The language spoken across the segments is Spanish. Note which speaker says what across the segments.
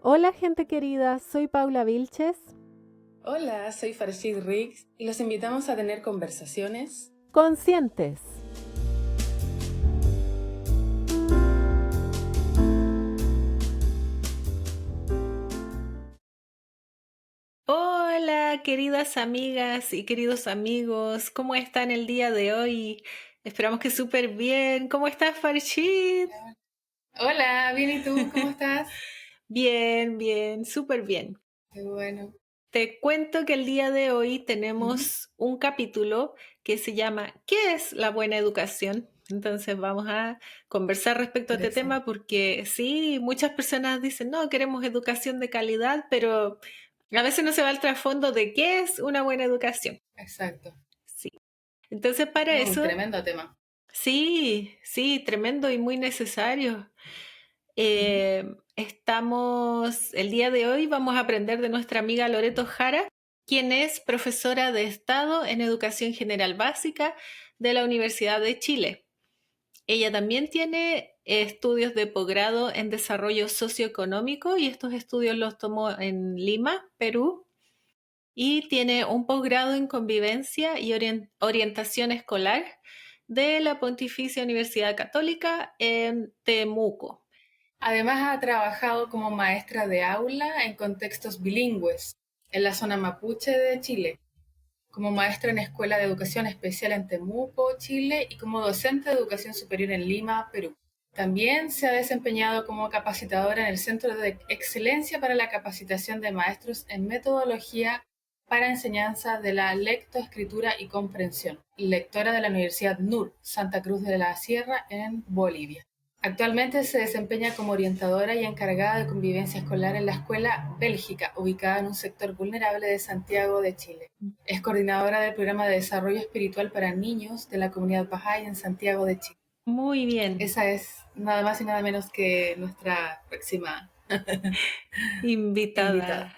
Speaker 1: Hola gente querida, soy Paula Vilches.
Speaker 2: Hola, soy Farshid Riggs y los invitamos a tener conversaciones
Speaker 1: Conscientes. Hola queridas amigas y queridos amigos, ¿cómo están el día de hoy? Esperamos que súper bien. ¿Cómo estás, Farshid?
Speaker 2: Hola, bien, ¿y tú? ¿Cómo estás?
Speaker 1: Bien, súper bien.
Speaker 2: Qué bueno.
Speaker 1: Te cuento que el día de hoy
Speaker 2: Ujú.
Speaker 1: tenemos un capítulo que se llama ¿Qué es la buena educación? Entonces vamos a conversar respecto a este
Speaker 2: Interesante.
Speaker 1: tema porque sí, muchas personas dicen, no, queremos educación de calidad, pero a veces no se va al trasfondo de qué es una buena educación.
Speaker 2: Exacto.
Speaker 1: Sí. Entonces para
Speaker 2: Es un
Speaker 1: eso,
Speaker 2: tremendo tema.
Speaker 1: sí, tremendo y muy necesario.
Speaker 2: Ujú.
Speaker 1: Estamos, el día de hoy vamos a aprender de nuestra amiga Loreto Jara, quien es profesora de Estado en Educación General Básica de la Universidad de Chile. Ella también tiene estudios de posgrado en desarrollo socioeconómico y estos estudios los tomó en Lima, Perú, y tiene un posgrado en convivencia y orientación escolar de la Pontificia Universidad Católica en Temuco.
Speaker 2: Además, ha trabajado como maestra de aula en contextos bilingües en la zona mapuche de Chile, como maestra en Escuela de Educación Especial en Temuco, Chile, y como docente de educación superior en Lima, Perú. También se ha desempeñado como capacitadora en el Centro de Excelencia para la Capacitación de Maestros en Metodología para Enseñanza de la Lectoescritura y Comprensión, lectora de la Universidad NUR, Santa Cruz de la Sierra, en Bolivia. Actualmente se desempeña como orientadora y encargada de convivencia escolar en la Escuela Bélgica, ubicada en un sector vulnerable de Santiago de Chile. Es coordinadora del programa de desarrollo espiritual para niños de la comunidad Bahá'í en Santiago de Chile.
Speaker 1: Muy bien.
Speaker 2: Esa es nada más y nada menos que nuestra próxima invitada.
Speaker 1: Invitada.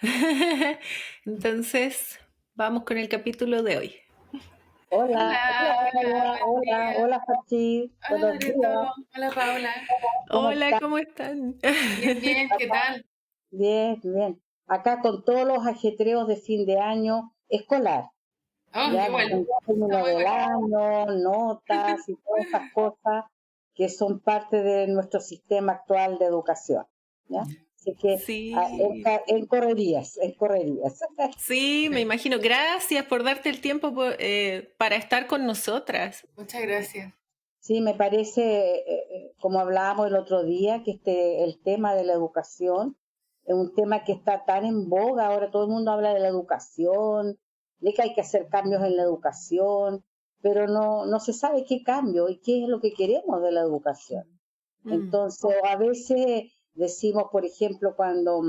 Speaker 1: Entonces, vamos con el capítulo de hoy.
Speaker 3: Hola, hola
Speaker 2: Hola, hola,
Speaker 3: Paula,
Speaker 2: buen
Speaker 3: hola,
Speaker 2: día.
Speaker 3: hola Fachi,
Speaker 2: Hola
Speaker 3: buenos
Speaker 2: Loreto,
Speaker 3: días,
Speaker 2: hola Paula.
Speaker 3: ¿cómo
Speaker 1: Hola,
Speaker 3: estás?
Speaker 1: ¿cómo están?
Speaker 2: Bien, bien, ¿qué tal?
Speaker 3: Bien, bien. Acá con todos los ajetreos de fin de año escolar,
Speaker 2: Oh,
Speaker 3: ya
Speaker 2: igual,
Speaker 3: con el
Speaker 2: estamos
Speaker 3: término del
Speaker 2: igual.
Speaker 3: año, notas y todas esas cosas que son parte de nuestro sistema actual de educación, ¿ya? Así que
Speaker 1: Sí,
Speaker 3: en correrías, en correrías.
Speaker 1: sí, me
Speaker 2: Sí.
Speaker 1: imagino. Gracias por darte el tiempo para estar con nosotras.
Speaker 2: Muchas gracias.
Speaker 3: Sí, me parece, como hablábamos el otro día, que el tema de la educación es un tema que está tan en boga. Ahora todo el mundo habla de la educación, de que hay que hacer cambios en la educación, pero no se sabe qué cambio y qué es lo que queremos de la educación.
Speaker 1: Mm,
Speaker 3: Entonces, a veces decimos, por ejemplo, cuando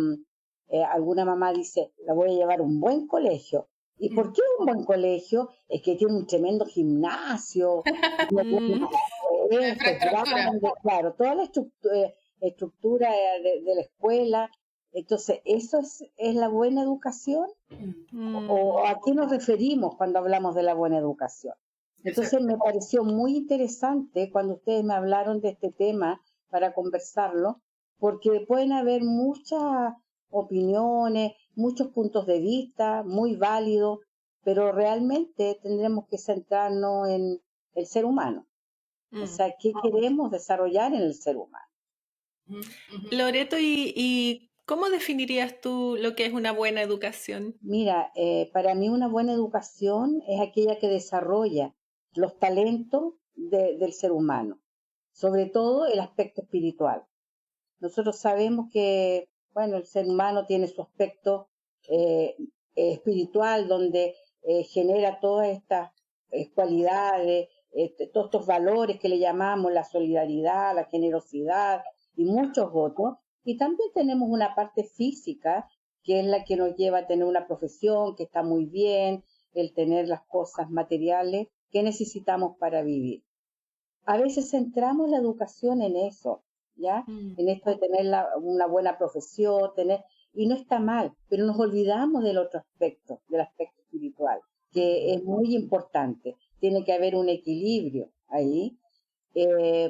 Speaker 3: alguna mamá dice, la voy a llevar a un buen colegio. ¿Y por qué un buen colegio? Es que tiene un tremendo gimnasio, tiene
Speaker 1: mm,
Speaker 2: La
Speaker 3: esto,
Speaker 2: infraestructura.
Speaker 3: claro, toda la estructura de la escuela. Entonces, ¿eso es la buena educación? ¿O
Speaker 1: mm.
Speaker 3: a qué nos referimos cuando hablamos de la buena educación? Entonces,
Speaker 2: Exacto.
Speaker 3: me pareció muy interesante cuando ustedes me hablaron de este tema para conversarlo, porque pueden haber muchas opiniones, muchos puntos de vista, muy válidos, pero realmente tendremos que centrarnos en el ser humano. O
Speaker 1: Mm.
Speaker 3: sea, ¿qué queremos desarrollar en el ser humano?
Speaker 2: Ujú, ujú.
Speaker 1: Loreto, ¿y cómo definirías tú lo que es una buena educación?
Speaker 3: Mira, para mí una buena educación es aquella que desarrolla los talentos del ser humano, sobre todo el aspecto espiritual. Nosotros sabemos que, bueno, el ser humano tiene su aspecto eh, espiritual donde genera todas estas cualidades, todos estos valores que le llamamos la solidaridad, la generosidad y muchos otros. Y también tenemos una parte física que es la que nos lleva a tener una profesión que está muy bien, el tener las cosas materiales que necesitamos para vivir. A veces centramos la educación en eso, ¿ya?
Speaker 1: Mm,
Speaker 3: En esto de tener una buena profesión, y no está mal, pero nos olvidamos del otro aspecto, del aspecto espiritual, que es muy importante. Tiene que haber un equilibrio ahí,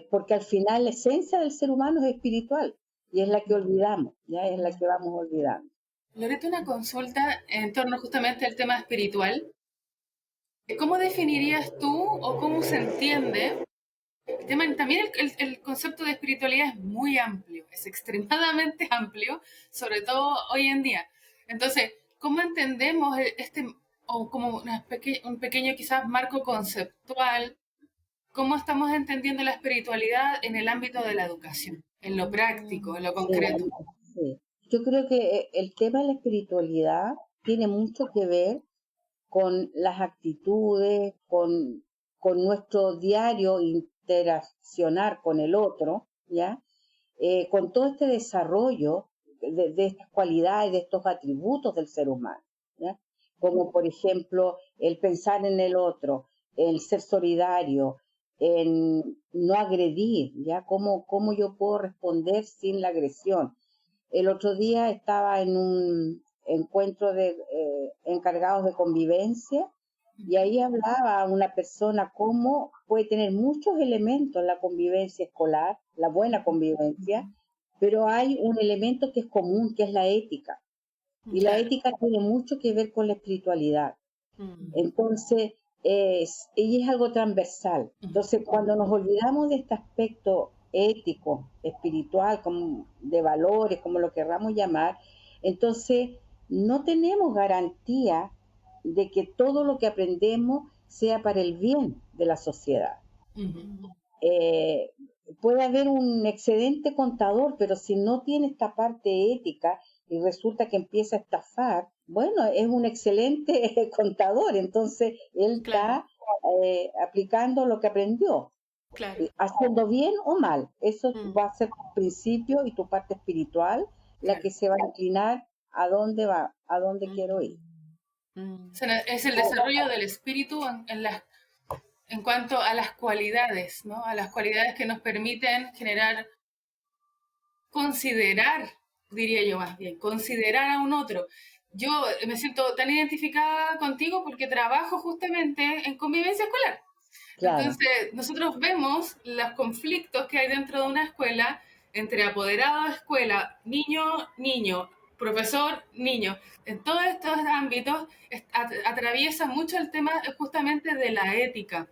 Speaker 3: porque al final la esencia del ser humano es espiritual. y es la que olvidamos, ya es la que vamos olvidando.
Speaker 2: Loreto, una consulta en torno justamente al tema espiritual. ¿Cómo definirías tú o cómo se entiende el tema? También el concepto de espiritualidad es muy amplio, es extremadamente amplio, sobre todo hoy en día. Entonces, ¿cómo entendemos o como un pequeño quizás marco conceptual, cómo estamos entendiendo la espiritualidad en el ámbito de la educación, en lo práctico, en lo concreto?
Speaker 3: Sí. Yo creo que el tema de la espiritualidad tiene mucho que ver con las actitudes, con nuestro diario interaccionar con el otro, ¿ya? Con todo este desarrollo de estas cualidades, de estos atributos del ser humano, ¿ya? Como por ejemplo el pensar en el otro, el ser solidario, en no agredir, ¿ya? ¿Cómo yo puedo responder sin la agresión? El otro día estaba en un encuentro de encargados de convivencia y ahí hablaba una persona cómo puede tener muchos elementos la convivencia escolar, la buena convivencia, pero hay un elemento que es común, que es la ética. Y la
Speaker 2: Claro.
Speaker 3: ética tiene mucho que ver con la espiritualidad. Entonces, y es algo transversal. Entonces, cuando nos olvidamos de este aspecto ético, espiritual, como de valores, como lo querramos llamar, entonces no tenemos garantía de que todo lo que aprendemos sea para el bien de la sociedad. Eh, Puede haber un excelente contador, pero si no tiene esta parte ética y resulta que empieza a estafar, bueno, es un excelente contador, entonces él
Speaker 1: Claro,
Speaker 3: está aplicando lo que aprendió,
Speaker 1: claro.
Speaker 3: haciendo bien o mal. Eso
Speaker 1: Mm,
Speaker 3: va a ser tu principio y tu parte espiritual la
Speaker 2: Claro.
Speaker 3: que se va a inclinar a dónde va, a dónde quiero ir.
Speaker 1: mm,
Speaker 2: O sea, es el desarrollo del espíritu en cuanto a las cualidades, ¿no? A las cualidades que nos permiten considerar, diría yo más bien, considerar a un otro. Yo me siento tan identificada contigo porque trabajo justamente en convivencia escolar.
Speaker 3: Claro,
Speaker 2: Entonces, nosotros vemos los conflictos que hay dentro de una escuela entre apoderado de escuela, niño, niño, profesor, niño. En todos estos ámbitos atraviesa mucho el tema justamente de la ética,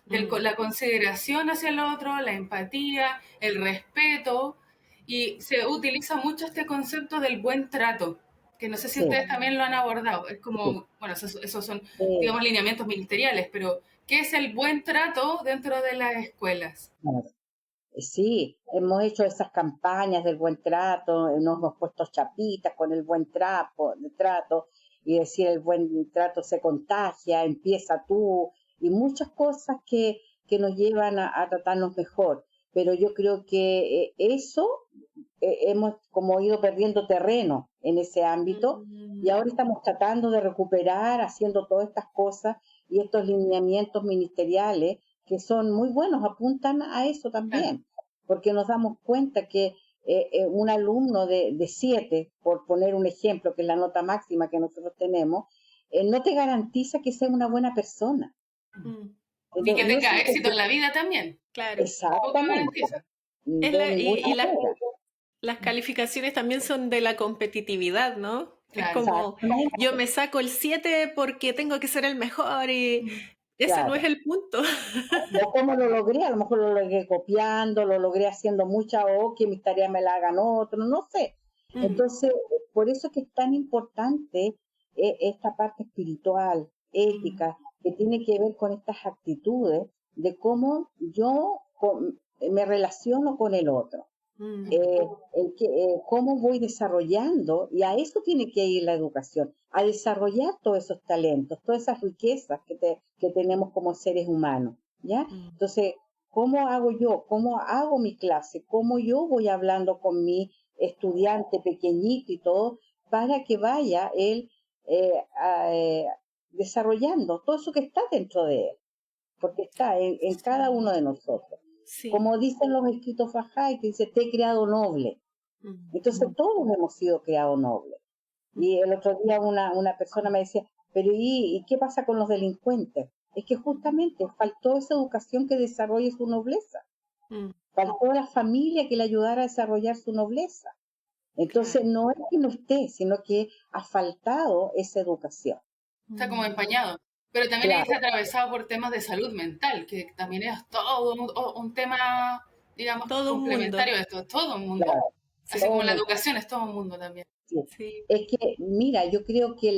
Speaker 2: de la consideración hacia el otro, la empatía, el respeto, y se utiliza mucho este concepto del buen trato, que no sé si
Speaker 3: sí,
Speaker 2: ustedes también lo han abordado. Es
Speaker 3: sí,
Speaker 2: como, bueno, esos son,
Speaker 3: sí,
Speaker 2: digamos, lineamientos ministeriales, pero ¿qué es el buen trato dentro de las escuelas?
Speaker 3: claro. Sí, hemos hecho esas campañas del buen trato, nos hemos puesto chapitas con el buen trato, y decir el buen trato se contagia, empieza tú, y muchas cosas que nos llevan a tratarnos mejor. Pero yo creo que eso hemos como ido perdiendo terreno en ese ámbito y ahora estamos tratando de recuperar haciendo todas estas cosas y estos lineamientos ministeriales que son muy buenos, apuntan a eso
Speaker 2: Claro.
Speaker 3: también, porque nos damos cuenta que un alumno de 7, por poner un ejemplo, que es la nota máxima que nosotros tenemos, no te garantiza que sea una buena persona.
Speaker 1: mm,
Speaker 2: Y que
Speaker 3: Y eso
Speaker 2: tenga éxito en la vida también.
Speaker 1: claro.
Speaker 2: Tampoco
Speaker 3: exactamente,
Speaker 2: garantiza.
Speaker 1: Es
Speaker 3: de ninguna
Speaker 1: y
Speaker 3: manera.
Speaker 1: las calificaciones también son de la competitividad, ¿no? Es
Speaker 2: Claro.
Speaker 1: como
Speaker 3: Exactamente,
Speaker 1: yo me saco el 7 porque tengo que ser el mejor y ese no es
Speaker 3: claro.
Speaker 1: el punto.
Speaker 3: Yo cómo lo logré, a lo mejor lo logré copiando, lo logré haciendo mucha o que mis tareas me la hagan otro, no sé.
Speaker 1: Mm,
Speaker 3: Entonces, por eso es que es tan importante esta parte espiritual,
Speaker 1: mm,
Speaker 3: ética, que tiene que ver con estas actitudes de cómo yo me relaciono con el otro.
Speaker 1: mm,
Speaker 3: Cómo voy desarrollando, y a eso tiene que ir la educación, a desarrollar todos esos talentos, todas esas riquezas que tenemos como seres humanos, ¿ya?
Speaker 1: mm.
Speaker 3: Entonces, ¿cómo hago yo? ¿Cómo hago mi clase? ¿Cómo yo voy hablando con mi estudiante pequeñito y todo, para que vaya él desarrollando todo eso que está dentro de él? Porque está en cada uno de nosotros.
Speaker 1: Sí.
Speaker 3: Como dicen los escritos Fajay, que dice, te he creado noble.
Speaker 1: Mm,
Speaker 3: Entonces todos hemos sido creados nobles. Y el otro día una persona me decía, pero ¿y qué pasa con los delincuentes? Es que justamente faltó esa educación que desarrolle su nobleza.
Speaker 1: mm.
Speaker 3: faltó la familia que le ayudara a desarrollar su nobleza. Entonces no es que no esté, sino que ha faltado esa educación.
Speaker 2: Está como empañado. Pero también ahí
Speaker 3: Claro,
Speaker 2: está atravesado por temas de salud mental, que también es todo un tema, digamos,
Speaker 1: Todo un mundo.
Speaker 2: complementario de esto, todo un mundo.
Speaker 3: claro.
Speaker 2: Así como la
Speaker 3: Todo,
Speaker 2: educación es todo un mundo también.
Speaker 3: sí.
Speaker 1: Sí.
Speaker 3: Es que, mira, yo creo que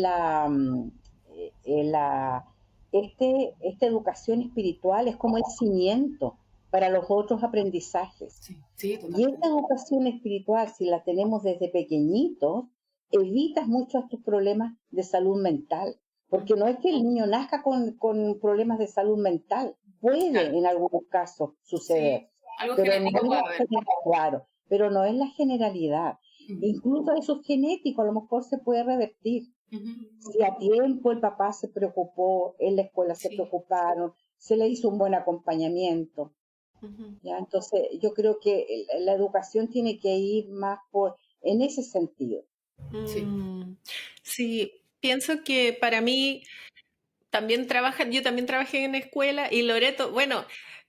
Speaker 3: esta educación espiritual es como el cimiento para los otros aprendizajes.
Speaker 2: Sí, sí,
Speaker 3: Y esta
Speaker 2: totalmente.
Speaker 3: educación espiritual, si la tenemos desde pequeñitos, evitas muchos de estos problemas de salud mental. Porque no es que el niño nazca con problemas de salud mental.
Speaker 2: Claro,
Speaker 3: Puede en algunos casos
Speaker 2: sí,
Speaker 3: suceder,
Speaker 2: algo
Speaker 3: pero no
Speaker 2: genético
Speaker 3: es
Speaker 2: puede
Speaker 3: la
Speaker 2: haber.
Speaker 3: claro, pero no es la generalidad.
Speaker 2: Ujú,
Speaker 3: Incluso eso genético a lo mejor se puede revertir.
Speaker 2: ujú.
Speaker 3: Si a tiempo el papá se preocupó, en la escuela se
Speaker 2: Sí.
Speaker 3: preocuparon, se le hizo un buen acompañamiento.
Speaker 1: Ujú.
Speaker 3: ¿Ya? Entonces, yo creo que la educación tiene que ir más en ese sentido.
Speaker 2: Sí.
Speaker 1: Sí, pienso que para mí yo también trabajé en escuela y Loreto, bueno,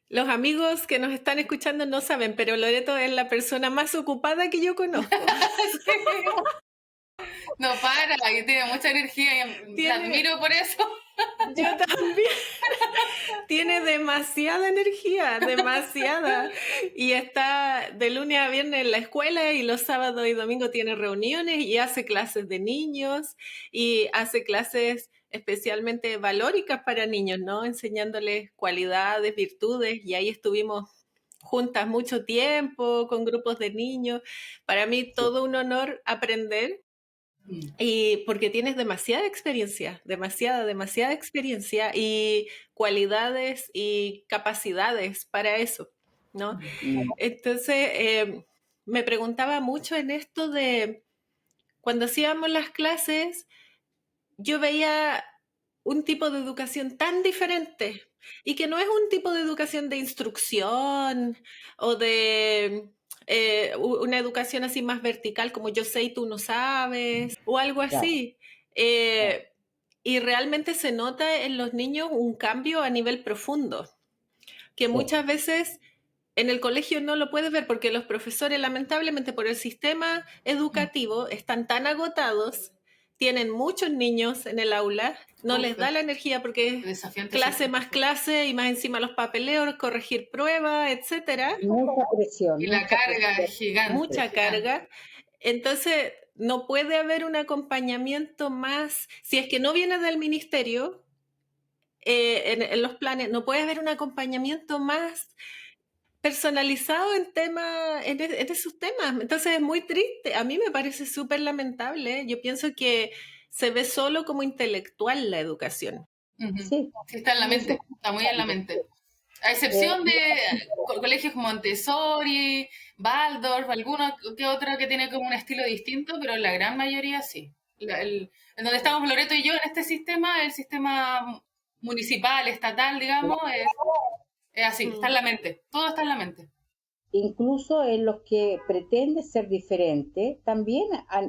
Speaker 1: los amigos que nos están escuchando no saben, pero Loreto es la persona más ocupada que yo conozco.
Speaker 2: No para, y tiene mucha energía y la
Speaker 1: Tiene,
Speaker 2: admiro por eso.
Speaker 1: yo también. Tiene demasiada energía, demasiada. Y está de lunes a viernes en la escuela y los sábados y domingos tiene reuniones y hace clases de niños y hace clases especialmente valóricas para niños, ¿no? Enseñándoles cualidades, virtudes y ahí estuvimos juntas mucho tiempo con grupos de niños. Para mí
Speaker 3: Sí,
Speaker 1: todo un honor aprender
Speaker 2: Mm,
Speaker 1: y porque tienes demasiada experiencia y cualidades y capacidades para eso, ¿no?
Speaker 3: mm,
Speaker 1: Entonces, me preguntaba mucho en esto de cuando hacíamos las clases, yo veía un tipo de educación tan diferente y que no es un tipo de educación de instrucción o de una educación así más vertical como yo sé y tú no sabes o algo
Speaker 3: claro,
Speaker 1: así.
Speaker 3: claro,
Speaker 1: Eh, y realmente se nota en los niños un cambio a nivel profundo, que
Speaker 3: sí,
Speaker 1: muchas veces en el colegio no lo puedes ver porque los profesores, lamentablemente por el sistema educativo, están tan agotados, tienen muchos niños en el aula, no
Speaker 2: uf,
Speaker 1: les da la energía porque es
Speaker 2: desafiante
Speaker 1: clase
Speaker 2: sistema.
Speaker 1: más clase y más encima los papeleos, corregir pruebas, etcétera,
Speaker 2: Y la
Speaker 3: mucha
Speaker 2: carga
Speaker 3: presión,
Speaker 2: es gigante,
Speaker 1: mucha
Speaker 2: gigante.
Speaker 1: carga. Entonces, no puede haber un acompañamiento más, si es que no viene del ministerio, en los planes, no puede haber un acompañamiento más personalizado en esos temas. Entonces es muy triste. A mí me parece súper lamentable. Yo pienso que se ve solo como intelectual la educación.
Speaker 2: Ujú.
Speaker 3: sí,
Speaker 2: Sí, está en la
Speaker 3: eso
Speaker 2: mente, está muy en la mente. A excepción de colegios como Montessori, Waldorf, alguno que otro que tiene como un estilo distinto, pero la gran mayoría sí. En donde estamos Loreto y yo en este sistema, el sistema municipal, estatal, digamos, es así, está en
Speaker 1: Mm,
Speaker 2: la mente, todo está en la mente.
Speaker 3: incluso en los que pretende ser diferente, también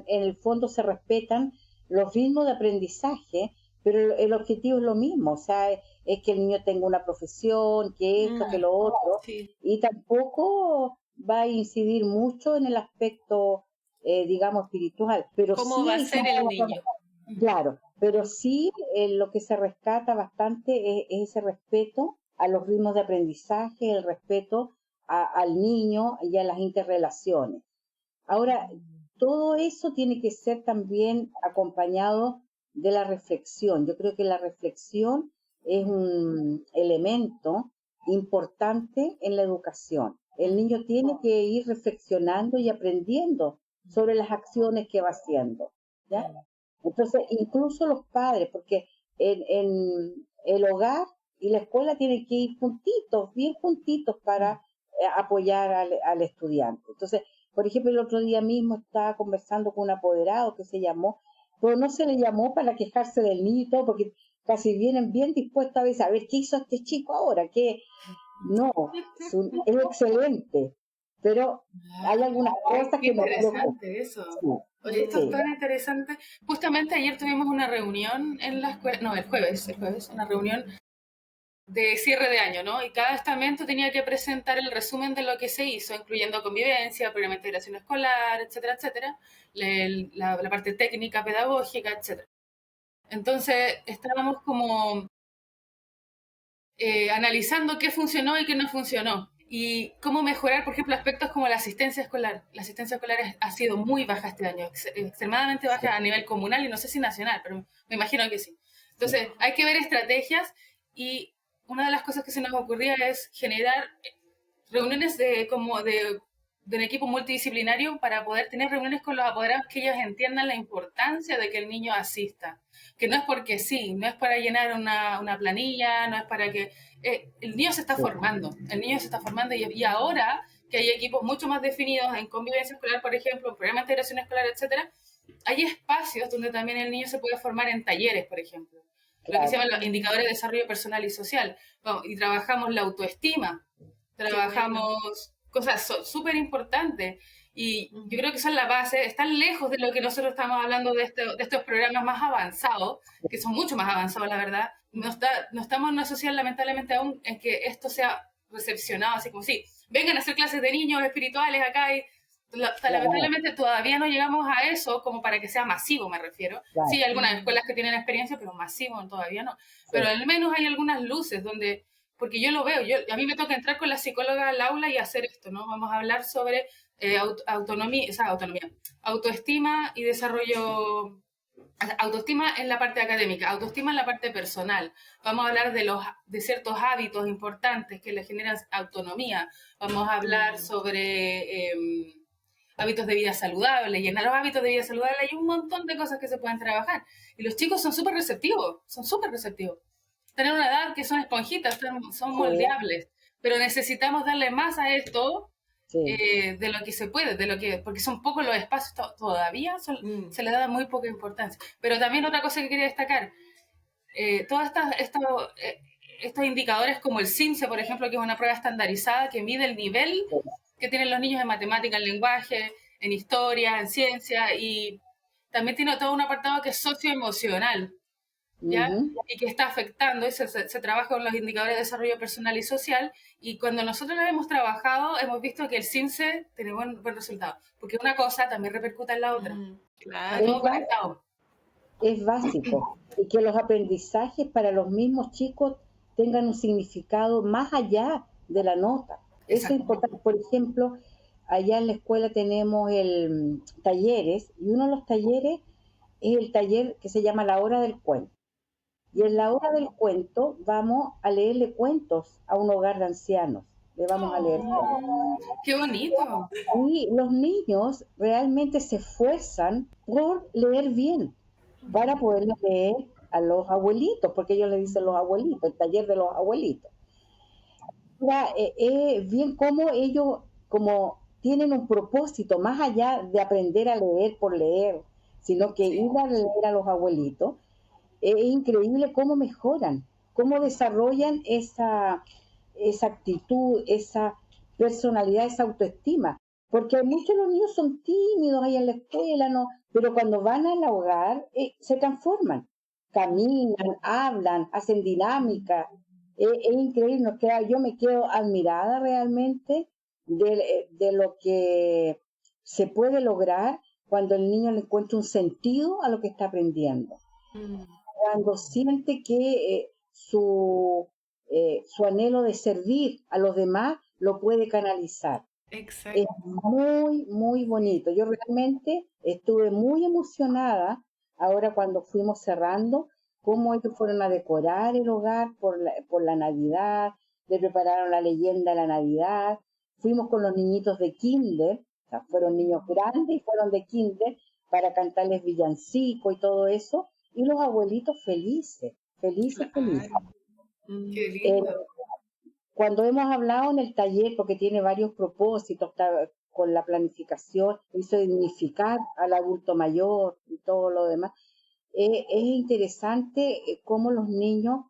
Speaker 3: en el fondo se respetan los ritmos de aprendizaje, pero el objetivo es lo mismo, o sea, es que el niño tenga una profesión, que esto, que
Speaker 1: mm,
Speaker 3: lo otro,
Speaker 1: sí.
Speaker 3: y tampoco va a incidir mucho en el aspecto, digamos, espiritual, pero
Speaker 1: ¿Cómo
Speaker 3: sí
Speaker 1: va a
Speaker 3: hay
Speaker 1: ser el niño?
Speaker 3: claro, pero sí lo que se rescata bastante es ese respeto a los ritmos de aprendizaje, el respeto al niño y a las interrelaciones. Ahora, todo eso tiene que ser también acompañado de la reflexión. Yo creo que la reflexión es un elemento importante en la educación. El niño tiene que ir reflexionando y aprendiendo sobre las acciones que va haciendo, ¿ya? Entonces, incluso los padres, porque en el hogar y la escuela tienen que ir juntitos, bien juntitos para apoyar al estudiante. Entonces, por ejemplo, el otro día mismo estaba conversando con un apoderado que se llamó, pero no se le llamó para quejarse del niño y todo, porque casi vienen bien dispuestos a veces a ver qué hizo este chico ahora, que no, es excelente, pero hay algunas cosas
Speaker 2: Qué
Speaker 3: que nos preocupan.
Speaker 2: interesante eso.
Speaker 3: Sí,
Speaker 2: Oye, esto es
Speaker 3: sí,
Speaker 2: tan interesante. Justamente ayer tuvimos una reunión en la escuela, no, el jueves, una reunión de cierre de año, ¿no? Y cada estamento tenía que presentar el resumen de lo que se hizo, incluyendo convivencia, programa de integración escolar, etcétera, etcétera, la parte técnica, pedagógica, etcétera. Entonces, estábamos como analizando qué funcionó y qué no funcionó. Y cómo mejorar, por ejemplo, aspectos como la asistencia escolar. La asistencia escolar ha sido muy baja este año, extremadamente baja a nivel comunal y no sé si nacional, pero me imagino que sí. Entonces, hay que ver estrategias y una de las cosas que se nos ocurría es generar reuniones de un equipo multidisciplinario para poder tener reuniones con los apoderados que ellos entiendan la importancia de que el niño asista. Que no es porque sí, no es para llenar una planilla, no es para que... el niño se está formando, el niño se está formando y ahora que hay equipos mucho más definidos en convivencia escolar, por ejemplo, en programa de integración escolar, etcétera, hay espacios donde también el niño se puede formar en talleres, por ejemplo, lo que se llaman los indicadores de desarrollo personal y social. Vamos, y trabajamos la autoestima, trabajamos cosas súper importantes y yo creo que esa es la base, están lejos de lo que nosotros estamos hablando de estos programas más avanzados, que son mucho más avanzados, la verdad. No estamos en una sociedad, lamentablemente, aún en que esto sea recepcionado, así como, sí, vengan a hacer clases de niños espirituales acá y lamentablemente todavía no llegamos a eso como para que sea masivo, me refiero.
Speaker 3: Claro.
Speaker 2: Sí, hay algunas escuelas que tienen experiencia, pero masivo todavía no. Pero al menos hay algunas luces donde, porque yo lo veo, a mí me toca entrar con la psicóloga al aula y hacer esto, ¿no? Vamos a hablar sobre autonomía, autoestima y desarrollo, autoestima en la parte académica, autoestima en la parte personal. Vamos a hablar de ciertos hábitos importantes que le generan autonomía. Vamos a hablar sobre hábitos de vida saludable, y en los hábitos de vida saludable hay un montón de cosas que se pueden trabajar. Y los chicos son súper receptivos, son súper receptivos. Están en una edad que son esponjitas, son moldeables, pero necesitamos darle más a esto de lo que se puede, porque son pocos los espacios todavía, se le da muy poca importancia. Pero también otra cosa que quería destacar, todos estos indicadores como el CIMSE, por ejemplo, que es una prueba estandarizada que mide el nivel que tienen los niños en matemática, en lenguaje, en historia, en ciencia, y también tiene todo un apartado que es socioemocional, ¿ya? Y que está afectando, y se trabaja con los indicadores de desarrollo personal y social, y cuando nosotros lo hemos trabajado, hemos visto que el CIMSE tiene buen resultado, porque una cosa también repercuta en la otra. Está todo conectado.
Speaker 3: Es básico, y que los aprendizajes para los mismos chicos tengan un significado más allá de la nota. Eso es importante. Por ejemplo, allá en la escuela tenemos talleres, y uno de los talleres es el taller que se llama La Hora del Cuento. Y en la hora del cuento vamos a leerle cuentos a un hogar de ancianos. Le vamos a leer cuentos.
Speaker 2: ¡Qué bonito!
Speaker 3: Y los niños realmente se esfuerzan por leer bien, para poder leer a los abuelitos, porque ellos le dicen los abuelitos, el taller de los abuelitos. Bien como ellos como tienen un propósito más allá de aprender a leer por leer, sino que ir a leer a los abuelitos. Es increíble cómo mejoran, cómo desarrollan esa actitud, esa personalidad, esa autoestima. Porque muchos de los niños son tímidos ahí en la escuela, ¿no? Pero cuando van al hogar se transforman, caminan, hablan, hacen dinámica. Es increíble, yo me quedo admirada realmente de lo que se puede lograr cuando el niño le encuentra un sentido a lo que está aprendiendo. Cuando siente que su anhelo de servir a los demás lo puede canalizar.
Speaker 1: Exacto.
Speaker 3: Es muy, muy bonito. Yo realmente estuve muy emocionada ahora cuando fuimos cerrando, cómo ellos fueron a decorar el hogar por la Navidad, le prepararon la leyenda de la Navidad, fuimos con los niñitos de kinder, o sea, fueron niños grandes y fueron de kinder para cantarles villancico y todo eso, y los abuelitos felices, felices.
Speaker 2: Qué lindo.
Speaker 3: Cuando hemos hablado en el taller, porque tiene varios propósitos, con la planificación, hizo dignificar al adulto mayor y todo lo demás, es interesante cómo los niños,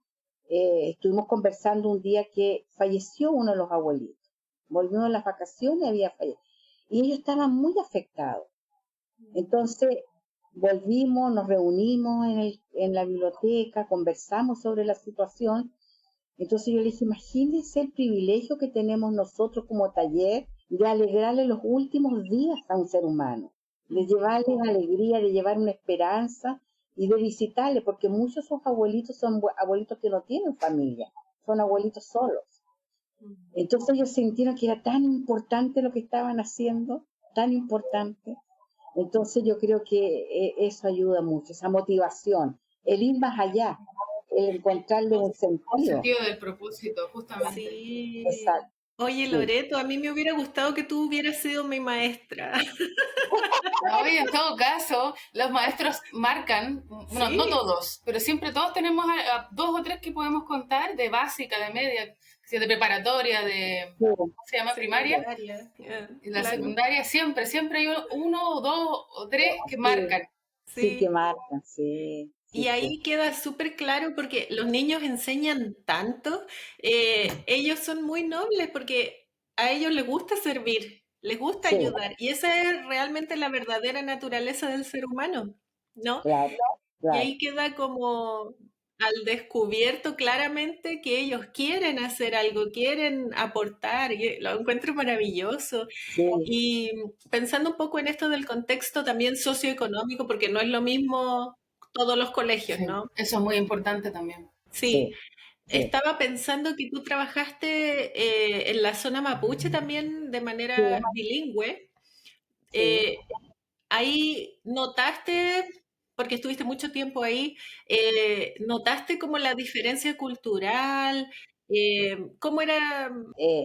Speaker 3: estuvimos conversando un día que falleció uno de los abuelitos, volvió en las vacaciones y había fallecido, y ellos estaban muy afectados. Entonces, volvimos, nos reunimos en la biblioteca, conversamos sobre la situación, Entonces yo le dije, imagínense el privilegio que tenemos nosotros como taller de alegrarle los últimos días a un ser humano, de llevarle alegría, de llevar una esperanza y de visitarle, porque muchos de esos abuelitos son abuelitos que no tienen familia, son abuelitos solos. Entonces ellos sintieron que era tan importante lo que estaban haciendo, tan importante. Entonces yo creo que eso ayuda mucho, esa motivación, el ir más allá, el encontrarle un
Speaker 2: El
Speaker 3: sentido.
Speaker 2: sentido del propósito, justamente.
Speaker 1: Sí.
Speaker 3: Exacto.
Speaker 1: Oye,
Speaker 3: Sí.
Speaker 1: Loreto, a mí me hubiera gustado que tú hubieras sido mi maestra.
Speaker 2: No, y en todo caso, los maestros marcan, bueno,
Speaker 1: Sí.
Speaker 2: no todos, pero siempre todos tenemos a dos o tres que podemos contar, de básica, de media, de preparatoria, de,
Speaker 3: Sí.
Speaker 2: ¿cómo se llama? Primaria. En la
Speaker 1: Claro.
Speaker 2: secundaria siempre hay uno o dos o tres que
Speaker 3: Sí.
Speaker 2: marcan.
Speaker 3: Sí, que
Speaker 1: Sí.
Speaker 3: marcan, sí.
Speaker 1: Y
Speaker 3: Sí,
Speaker 1: ahí
Speaker 3: sí.
Speaker 1: queda súper claro porque los niños enseñan tanto, ellos son muy nobles porque a ellos les gusta servir, les gusta
Speaker 3: Sí,
Speaker 1: ayudar y esa es realmente la verdadera naturaleza del ser humano, ¿no?
Speaker 3: claro,
Speaker 1: Y
Speaker 3: claro.
Speaker 1: ahí queda como al descubierto claramente que ellos quieren hacer algo, quieren aportar, y lo encuentro maravilloso.
Speaker 3: Sí,
Speaker 1: Y pensando un poco en esto del contexto también socioeconómico, porque no es lo mismo todos los colegios,
Speaker 2: Sí,
Speaker 1: ¿no?
Speaker 2: eso es muy importante también.
Speaker 1: Sí,
Speaker 3: sí, sí.
Speaker 1: estaba pensando que tú trabajaste en la zona mapuche también de
Speaker 3: Sí,
Speaker 1: manera bilingüe.
Speaker 3: sí.
Speaker 1: Eh, Ahí notaste, porque estuviste mucho tiempo ahí, notaste como la diferencia cultural, cómo era.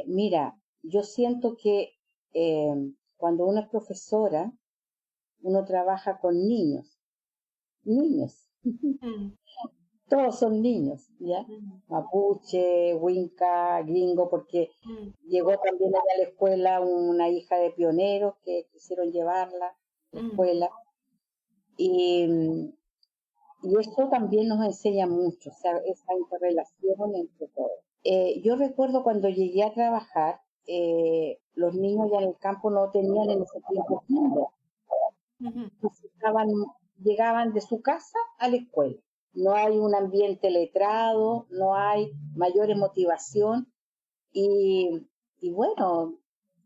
Speaker 3: Mira, yo siento que eh, cuando uno es profesora, uno trabaja con niños, niños,
Speaker 1: Mm,
Speaker 3: todos son niños, ¿ya?
Speaker 1: mm,
Speaker 3: Mapuche, Winca, gringo, porque
Speaker 1: mm,
Speaker 3: llegó también allá a la escuela una hija de pioneros que quisieron llevarla a la
Speaker 1: mm,
Speaker 3: escuela. Y, y esto también nos enseña mucho, o sea, esa interrelación entre todos. Yo recuerdo cuando llegué a trabajar, los niños ya en el campo no tenían en ese tiempo kinder,
Speaker 1: ujú,
Speaker 3: entonces llegaban de su casa a la escuela. No hay un ambiente letrado, no hay mayor motivación y bueno,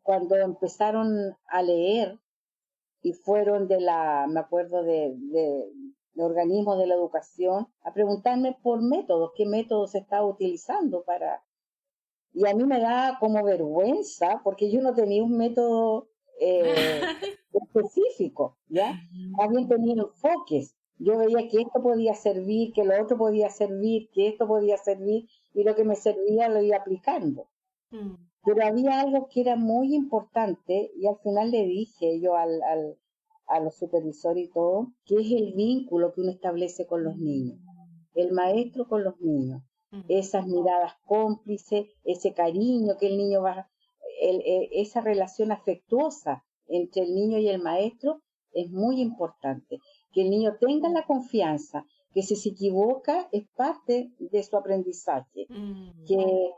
Speaker 3: cuando empezaron a leer y fueron me acuerdo de organismos de la educación, a preguntarme por métodos, qué métodos se estaba utilizando para. Y a mí me da como vergüenza, porque yo no tenía un método específico, ¿ya? Más bien tenía enfoques. Yo veía que esto podía servir, que lo otro podía servir, que esto podía servir, y lo que me servía lo iba aplicando.
Speaker 1: mm,
Speaker 3: Pero había algo que era muy importante y al final le dije yo a los supervisores y todo, que es el vínculo que uno establece con los niños, el maestro con los niños,
Speaker 1: mm.
Speaker 3: esas miradas cómplices, ese cariño que el niño va, esa relación afectuosa entre el niño y el maestro es muy importante. Que el niño tenga la confianza, que si se equivoca es parte de su aprendizaje,
Speaker 1: Mm,
Speaker 3: que,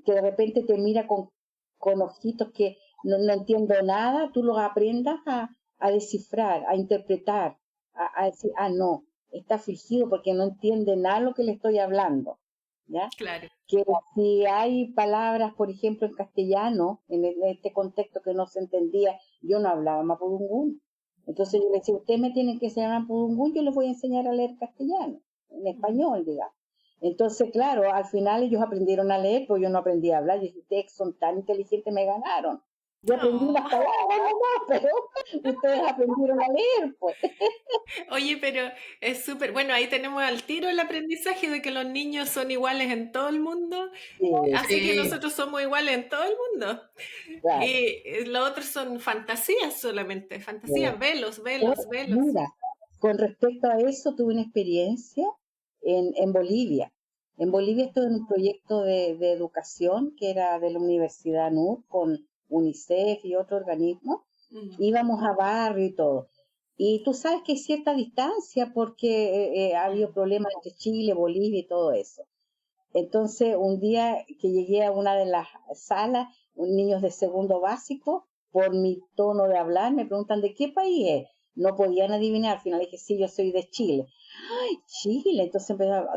Speaker 3: que de repente te mira con ojitos que no entiendo nada, tú los aprendas a descifrar, a interpretar, a decir, no, está fingido porque no entiende nada lo que le estoy hablando, ¿ya?
Speaker 1: claro.
Speaker 3: Que si hay palabras, por ejemplo, en castellano, en este contexto que no se entendía, yo no hablaba mapudungún. Entonces yo le decía, ustedes me tienen que enseñar mapudungún, yo les voy a enseñar a leer castellano, en español, digamos. Entonces, claro, al final ellos aprendieron a leer, pero yo no aprendí a hablar. Yo dije, ustedes son tan inteligentes, me ganaron. Yo aprendí
Speaker 1: Oh.
Speaker 3: unas palabras nomás, pero ustedes aprendieron a leer, pues.
Speaker 1: Oye, pero es súper, bueno, ahí tenemos al tiro el aprendizaje de que los niños son iguales en todo el mundo,
Speaker 3: Sí,
Speaker 1: así que
Speaker 2: Sí,
Speaker 1: nosotros somos iguales en todo el mundo.
Speaker 3: claro.
Speaker 1: Y los otros son fantasías solamente, fantasías, velos,
Speaker 3: Oh,
Speaker 1: velos, velos.
Speaker 3: mira, con respecto a eso, tuve una experiencia en Bolivia. En Bolivia estuve en un proyecto de educación que era de la Universidad NUR con UNICEF y otro organismo.
Speaker 1: Mm,
Speaker 3: Íbamos a barrio y todo. Y tú sabes que hay cierta distancia porque ha habido
Speaker 1: mm,
Speaker 3: problemas entre Chile, Bolivia y todo eso. Entonces, un día que llegué a una de las salas, un niños de segundo básico, por mi tono de hablar, me preguntan, ¿de qué país es? no podían adivinar. Al final dije, sí, yo soy de Chile. Ay, Chile. Entonces empezaron,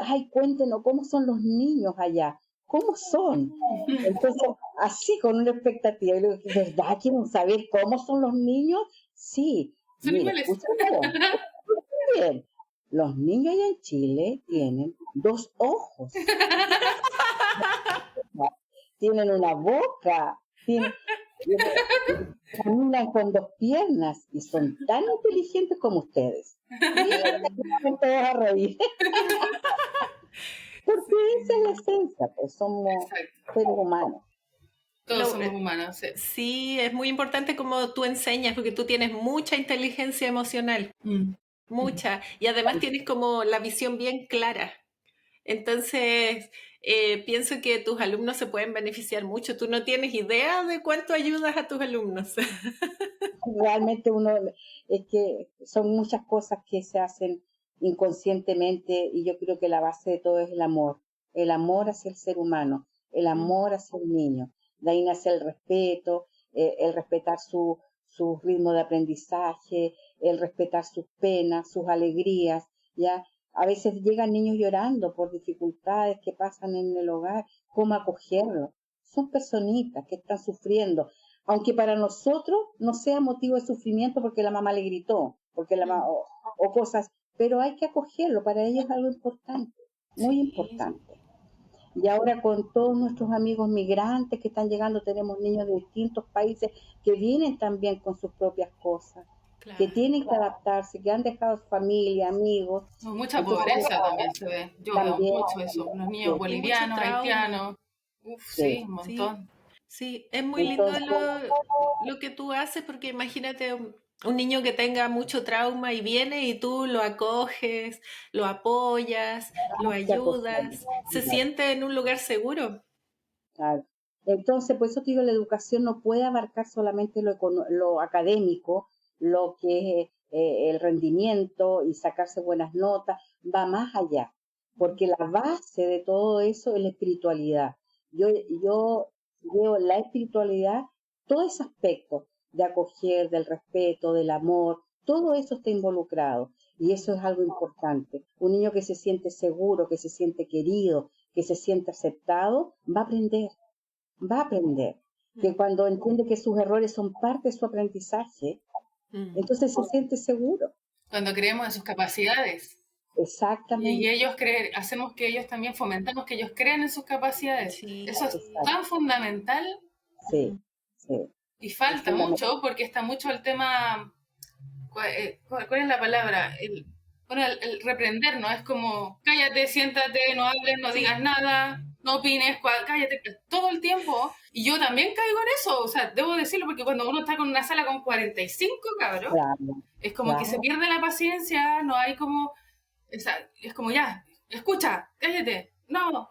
Speaker 3: ay, cuéntenos, ¿cómo son los niños allá? ¿Cómo son? Entonces, así con una expectativa. Y le digo, ¿verdad quieren saber cómo son los niños? Sí,
Speaker 2: Son
Speaker 3: mire,
Speaker 2: iguales.
Speaker 3: escuchen bien. Los niños allá en Chile tienen 2 ojos, tienen una boca, caminan con 2 piernas y son tan inteligentes como ustedes. Y todos a reír. Porque esa es la esencia, pues somos
Speaker 2: Exacto.
Speaker 3: seres humanos.
Speaker 2: Todos somos humanos. Sí.
Speaker 1: Sí, es muy importante como tú enseñas, porque tú tienes mucha inteligencia emocional, mucha, y además tienes como la visión bien clara. Entonces, pienso que tus alumnos se pueden beneficiar mucho. Tú no tienes idea de cuánto ayudas a tus alumnos.
Speaker 3: Realmente es que son muchas cosas que se hacen inconscientemente y yo creo que la base de todo es el amor hacia el ser humano, el amor hacia el niño. De ahí nace el respeto, el respetar su ritmo de aprendizaje, el respetar sus penas, sus alegrías, ¿ya? A veces llegan niños llorando por dificultades que pasan en el hogar, ¿cómo acogerlos? Son personitas que están sufriendo, aunque para nosotros no sea motivo de sufrimiento porque la mamá le gritó, o cosas, pero hay que acogerlo, para ellos es algo importante, muy
Speaker 1: Sí,
Speaker 3: importante. Y ahora con todos nuestros amigos migrantes que están llegando, tenemos niños de distintos países que vienen también con sus propias cosas, que
Speaker 1: claro.
Speaker 3: tienen que adaptarse, que han dejado su familia, amigos.
Speaker 2: Mucha
Speaker 3: Entonces,
Speaker 2: pobreza también se ve. Yo veo
Speaker 3: también,
Speaker 2: mucho eso. Los niños
Speaker 3: sí,
Speaker 1: Y mucho
Speaker 2: bolivianos,
Speaker 1: trauma.
Speaker 2: haitianos. Uf, sí,
Speaker 3: sí.
Speaker 2: un
Speaker 1: Sí,
Speaker 2: montón.
Speaker 1: sí, es muy lindo
Speaker 3: Entonces,
Speaker 1: lo que tú haces porque imagínate un niño que tenga mucho trauma y viene y tú lo acoges, lo apoyas, lo
Speaker 3: hay que acogerlo.
Speaker 1: ayudas, se siente en un lugar seguro.
Speaker 3: Claro. Entonces, por eso te digo, la educación no puede abarcar solamente lo académico, lo que es el rendimiento y sacarse buenas notas, va más allá, porque la base de todo eso es la espiritualidad. Yo veo la espiritualidad, todo ese aspecto de acoger, del respeto, del amor, todo eso está involucrado y eso es algo importante. Un niño que se siente seguro, que se siente querido, que se siente aceptado, va a aprender. Que cuando entiende que sus errores son parte de su aprendizaje,
Speaker 1: Mm.
Speaker 3: entonces se siente seguro.
Speaker 2: Cuando creemos en sus capacidades. Y
Speaker 3: Exactamente.
Speaker 2: ellos hacemos que ellos también fomentamos que ellos crean en sus capacidades.
Speaker 1: Sí,
Speaker 2: Eso es
Speaker 3: Exacto.
Speaker 2: tan fundamental
Speaker 3: Sí, sí.
Speaker 2: y
Speaker 3: Es
Speaker 2: falta
Speaker 3: fundamental.
Speaker 2: mucho porque está mucho el tema. ¿Cuál es la palabra? Bueno, el reprender, ¿no? Es como, cállate, siéntate, no hables, no digas
Speaker 1: sí,
Speaker 2: nada, no opines, cállate, todo el tiempo. Y yo también caigo en eso, o sea, debo decirlo porque cuando uno está con una sala con 45 cabros,
Speaker 3: Claro,
Speaker 2: es como que se
Speaker 3: claro.
Speaker 2: pierde la paciencia, no hay como, es como ya, escucha, cállate, no,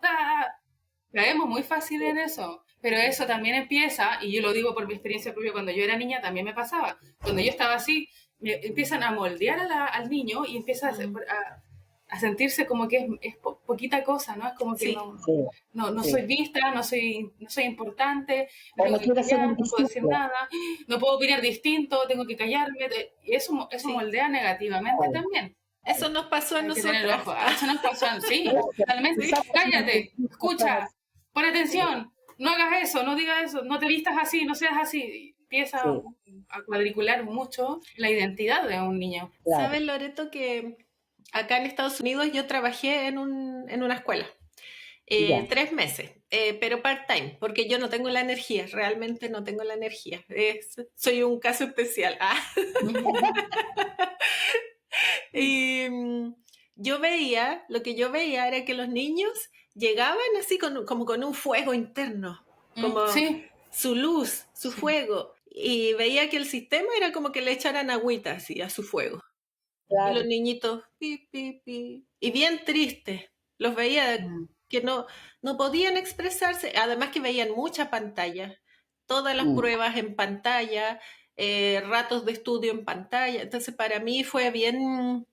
Speaker 2: caemos muy fácil en eso. Pero eso también empieza, y yo lo digo por mi experiencia propia, cuando yo era niña también me pasaba. Cuando yo estaba así, empiezan a moldear al niño y empieza a sentirse como que es poquita cosa, ¿no? Es como que
Speaker 1: sí.
Speaker 3: Sí,
Speaker 2: no
Speaker 3: sí.
Speaker 2: soy vista, no soy importante, me
Speaker 3: O
Speaker 2: tengo
Speaker 3: no
Speaker 2: que
Speaker 3: quiere ser
Speaker 2: callar, no puedo decir
Speaker 3: invisible.
Speaker 2: nada, no puedo opinar distinto, tengo que callarme. Y eso
Speaker 1: Sí.
Speaker 2: moldea negativamente
Speaker 3: Claro.
Speaker 2: también.
Speaker 1: Eso nos pasó a
Speaker 2: Hay que tener
Speaker 1: nosotras.
Speaker 2: ojo. Eso nos pasó, sí,
Speaker 3: Tú
Speaker 2: totalmente.
Speaker 3: sabes que
Speaker 2: Cállate, escucha, pon
Speaker 1: Sí,
Speaker 2: atención, no hagas eso, no digas eso, no te vistas así, no seas así. Empieza
Speaker 3: sí,
Speaker 2: a cuadricular mucho la identidad de un niño.
Speaker 3: claro.
Speaker 1: ¿sabes, Loreto, que acá en Estados Unidos yo trabajé en una escuela?
Speaker 3: Ya.
Speaker 1: 3 meses, pero part-time, porque yo no tengo la energía, realmente no tengo la energía. Soy un caso especial. Ah. Y lo que yo veía era que los niños llegaban así como con un fuego interno, como
Speaker 2: Sí,
Speaker 1: su luz, su
Speaker 2: sí.
Speaker 1: fuego. Y veía que el sistema era como que le echaran agüita así a su fuego. Y los
Speaker 3: Claro.
Speaker 1: niñitos, pi, pi, pi. Y bien tristes. Los veía que no podían expresarse. Además que veían mucha pantalla. Todas las
Speaker 3: Mm.
Speaker 1: pruebas en pantalla, ratos de estudio en pantalla. Entonces para mí fue bien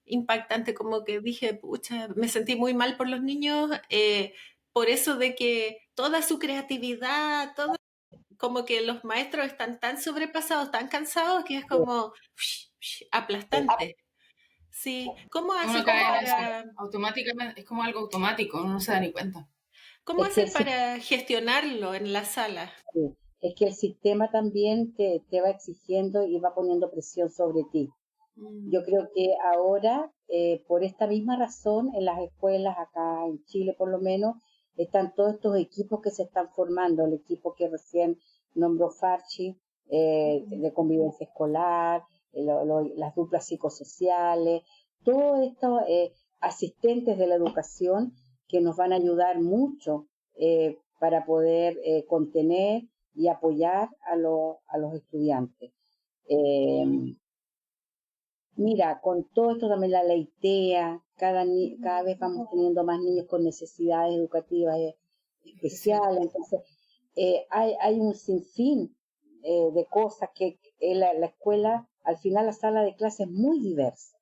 Speaker 1: impactante, como que dije, pucha, me sentí muy mal por los niños, por eso de que toda su creatividad, todo como que los maestros están tan sobrepasados, tan cansados, que es como aplastante. Sí, ¿cómo
Speaker 2: Uno
Speaker 1: hace
Speaker 2: cae en eso
Speaker 1: para,
Speaker 2: automáticamente, es como algo automático, uno no se da ni cuenta.
Speaker 1: cómo
Speaker 3: Es que
Speaker 1: hace para gestionarlo en la sala?
Speaker 3: es que el sistema también te va exigiendo y va poniendo presión sobre ti. Yo creo que ahora, por esta misma razón, en las escuelas, acá en Chile por lo menos, están todos estos equipos que se están formando, el equipo que recién nombró Farchi, de convivencia escolar, las duplas psicosociales, todos estos asistentes de la educación que nos van a ayudar mucho para poder contener y apoyar a los estudiantes. Eh, Mira, con todo esto también la ley TEA, cada vez vamos teniendo más niños con necesidades educativas especiales, entonces hay un sinfín de cosas que la escuela, al final la sala de clase es muy diversa,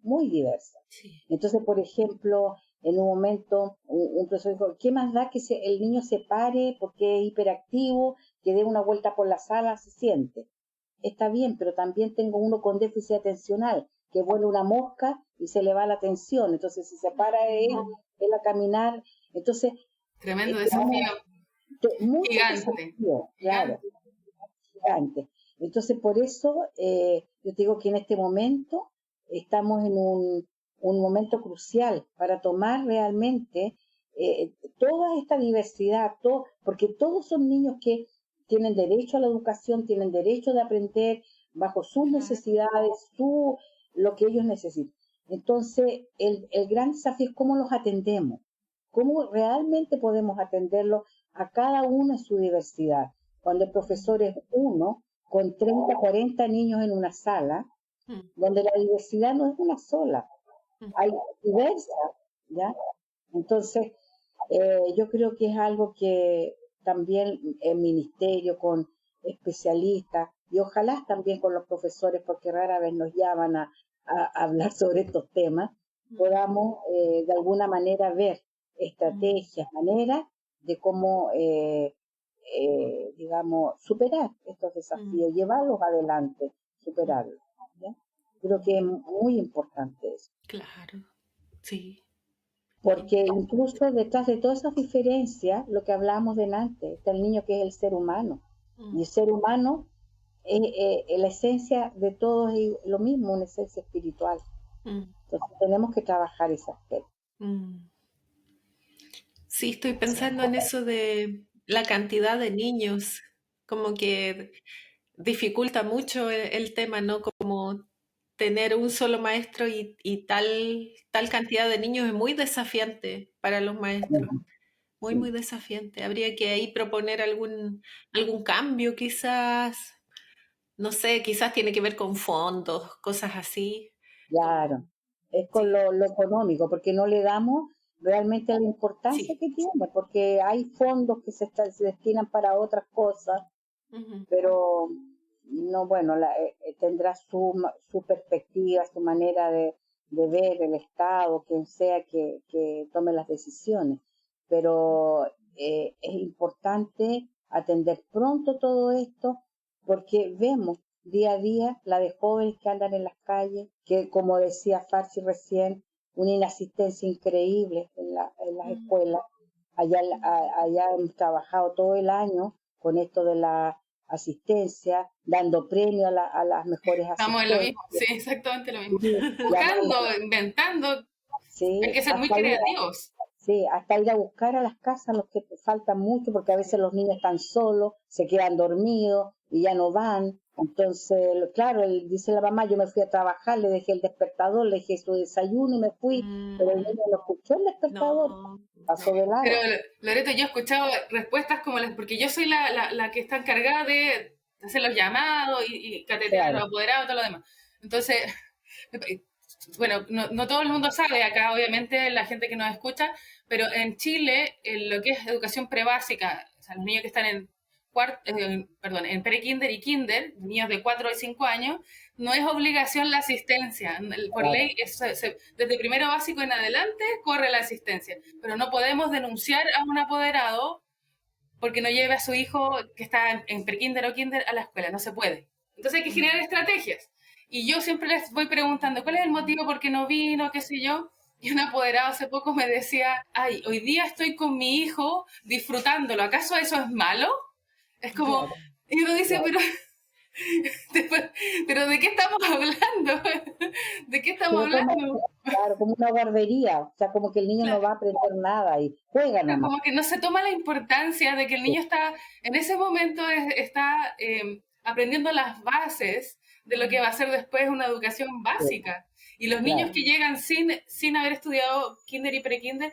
Speaker 3: muy diversa.
Speaker 1: Sí.
Speaker 3: Entonces, por ejemplo, en un momento un profesor dijo, ¿qué más da que el niño se pare porque es hiperactivo, que dé una vuelta por la sala, se siente? Está bien, pero también tengo uno con déficit atencional, que vuela una mosca y se le va la atención. Entonces, si se para él a caminar, entonces,
Speaker 2: Tremendo
Speaker 3: tenemos
Speaker 2: desafío,
Speaker 3: muchos
Speaker 2: gigante,
Speaker 3: desafíos, claro,
Speaker 2: gigante.
Speaker 3: gigantes. Entonces, por eso, yo te digo que en este momento estamos en un momento crucial para tomar realmente toda esta diversidad, porque todos son niños que tienen derecho a la educación, tienen derecho de aprender bajo sus necesidades, lo que ellos necesitan. Entonces, el gran desafío es cómo los atendemos, cómo realmente podemos atenderlos a cada uno en su diversidad. Cuando el profesor es uno, con 30, 40 niños en una sala, donde la diversidad no es una sola, hay diversas, ¿ya? Entonces, yo creo que es algo que también el ministerio con especialistas y ojalá también con los profesores, porque rara vez nos llaman a hablar sobre estos temas, podamos de alguna manera ver estrategias, maneras de cómo, digamos, superar estos desafíos, llevarlos adelante, superarlos. ¿Ya? Creo que es muy importante eso.
Speaker 1: Claro, sí.
Speaker 3: Porque incluso detrás de todas esas diferencias, lo que hablábamos delante, está el niño que es el ser humano. Y el ser humano, la esencia de todo es lo mismo, una esencia espiritual. Entonces tenemos que trabajar ese aspecto.
Speaker 1: Sí, estoy pensando en eso de la cantidad de niños, como que dificulta mucho el tema, ¿no? Como tener un solo maestro y tal cantidad de niños es muy desafiante para los maestros, muy,
Speaker 3: Sí,
Speaker 1: muy desafiante. Habría que ahí proponer algún cambio, quizás, no sé, quizás tiene que ver con fondos, cosas así.
Speaker 3: claro. Es con
Speaker 1: Sí,
Speaker 3: lo económico, porque no le damos realmente la importancia
Speaker 1: sí.
Speaker 3: que tiene, porque hay fondos que se destinan para otras cosas,
Speaker 1: Ujú,
Speaker 3: pero no, bueno, tendrá su perspectiva, su manera de ver el Estado, quien sea que tome las decisiones, pero es importante atender pronto todo esto porque vemos día a día la de jóvenes que andan en las calles, que como decía Farsi recién, una inasistencia increíble en las escuelas. Allá hemos trabajado todo el año con esto de la asistencia, dando premio a las mejores
Speaker 2: Estamos en lo
Speaker 3: asistentes,
Speaker 2: mismo, sí, exactamente lo mismo.
Speaker 3: y
Speaker 2: Buscando, inventando, hay
Speaker 3: sí,
Speaker 2: que ser muy creativos.
Speaker 3: hasta ir a buscar a las casas los que faltan mucho, porque a veces los niños están solos, se quedan dormidos y ya no van. Entonces, claro, dice la mamá, yo me fui a trabajar, le dejé el despertador, le dejé su desayuno y me fui, pero el niño no escuchó el despertador,
Speaker 1: no,
Speaker 3: pasó de
Speaker 2: Pero
Speaker 3: largo.
Speaker 2: Loreto, yo he escuchado respuestas como las, porque yo soy la que está encargada de hacer los llamados y catetear a
Speaker 3: Claro,
Speaker 2: los apoderados y todo lo demás. Entonces, bueno, no todo el mundo sabe acá, obviamente, la gente que nos escucha, pero en Chile, en lo que es educación prebásica, o sea, los niños que están en en pre-kinder y kinder, niños de 4 y 5 años, no es obligación la asistencia. Por
Speaker 3: claro,
Speaker 2: ley, desde primero básico en adelante corre la asistencia, pero no podemos denunciar a un apoderado porque no lleve a su hijo que está en prekinder o kinder a la escuela, no se puede. Entonces hay que generar estrategias. Y yo siempre les voy preguntando, ¿cuál es el motivo por qué no vino, qué sé yo? Y un apoderado hace poco me decía, ay, hoy día estoy con mi hijo disfrutándolo, ¿acaso eso es malo? Es como,
Speaker 3: Claro,
Speaker 2: y uno dice,
Speaker 3: claro.
Speaker 2: pero ¿de qué estamos hablando? ¿De qué estamos
Speaker 3: Pero como,
Speaker 2: hablando?
Speaker 3: claro, como una guardería, o sea, como que el niño no
Speaker 2: Claro,
Speaker 3: va a aprender nada y juega nomás.
Speaker 2: como que no se toma la importancia de que el
Speaker 3: Sí,
Speaker 2: niño está, en ese momento está aprendiendo las bases de lo que va a ser después una educación
Speaker 3: sí,
Speaker 2: básica. Y los niños
Speaker 3: claro,
Speaker 2: que llegan sin haber estudiado kinder y prekinder,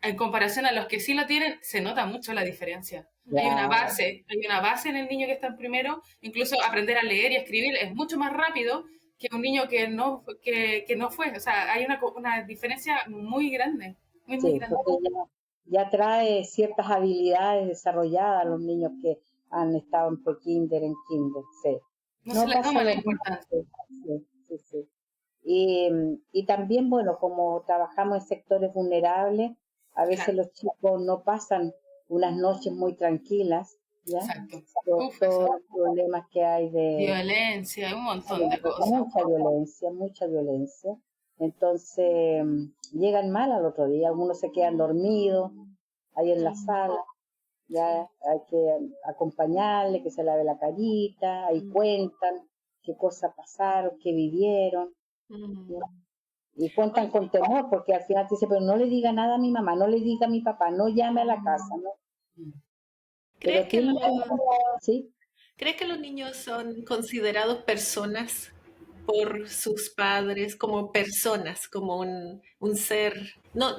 Speaker 2: en comparación a los que sí lo tienen, se nota mucho la diferencia.
Speaker 3: claro,
Speaker 2: Hay una base en el niño que está en primero, incluso aprender a leer y escribir es mucho más rápido que un niño que no fue. O sea, hay una diferencia muy grande, muy, muy
Speaker 3: sí,
Speaker 2: grande.
Speaker 3: porque ya trae ciertas habilidades desarrolladas a los niños que han estado en prekinder, en kinder, sí.
Speaker 2: No se
Speaker 3: No
Speaker 2: le
Speaker 3: pasa
Speaker 2: toma la
Speaker 3: lo mismo,
Speaker 2: importancia.
Speaker 3: sí, sí, sí, sí. Y también, bueno, como trabajamos en sectores vulnerables, a veces
Speaker 2: Claro,
Speaker 3: los chicos no pasan unas noches muy tranquilas, ¿ya?
Speaker 2: exacto.
Speaker 3: Por
Speaker 2: Uf, eso.
Speaker 3: todos los problemas que hay de
Speaker 2: Violencia, hay un montón de cosas.
Speaker 3: mucha violencia, mucha violencia. Entonces, llegan mal al otro día, algunos se quedan dormidos ahí en la sala, ya
Speaker 2: Sí.
Speaker 3: hay que acompañarle, que se lave la carita, ahí cuentan qué cosas pasaron, qué vivieron, ¿no?
Speaker 1: Mm.
Speaker 3: Y cuentan
Speaker 1: Oye,
Speaker 3: con temor, porque al final te dice, pero no le diga nada a mi mamá, no le diga a mi papá, no llame a la casa, ¿no?
Speaker 1: ¿crees
Speaker 3: Pero
Speaker 1: que
Speaker 3: tienen,
Speaker 1: los,
Speaker 3: sí,
Speaker 1: ¿crees que los niños son considerados personas por sus padres como personas, como un ser? No,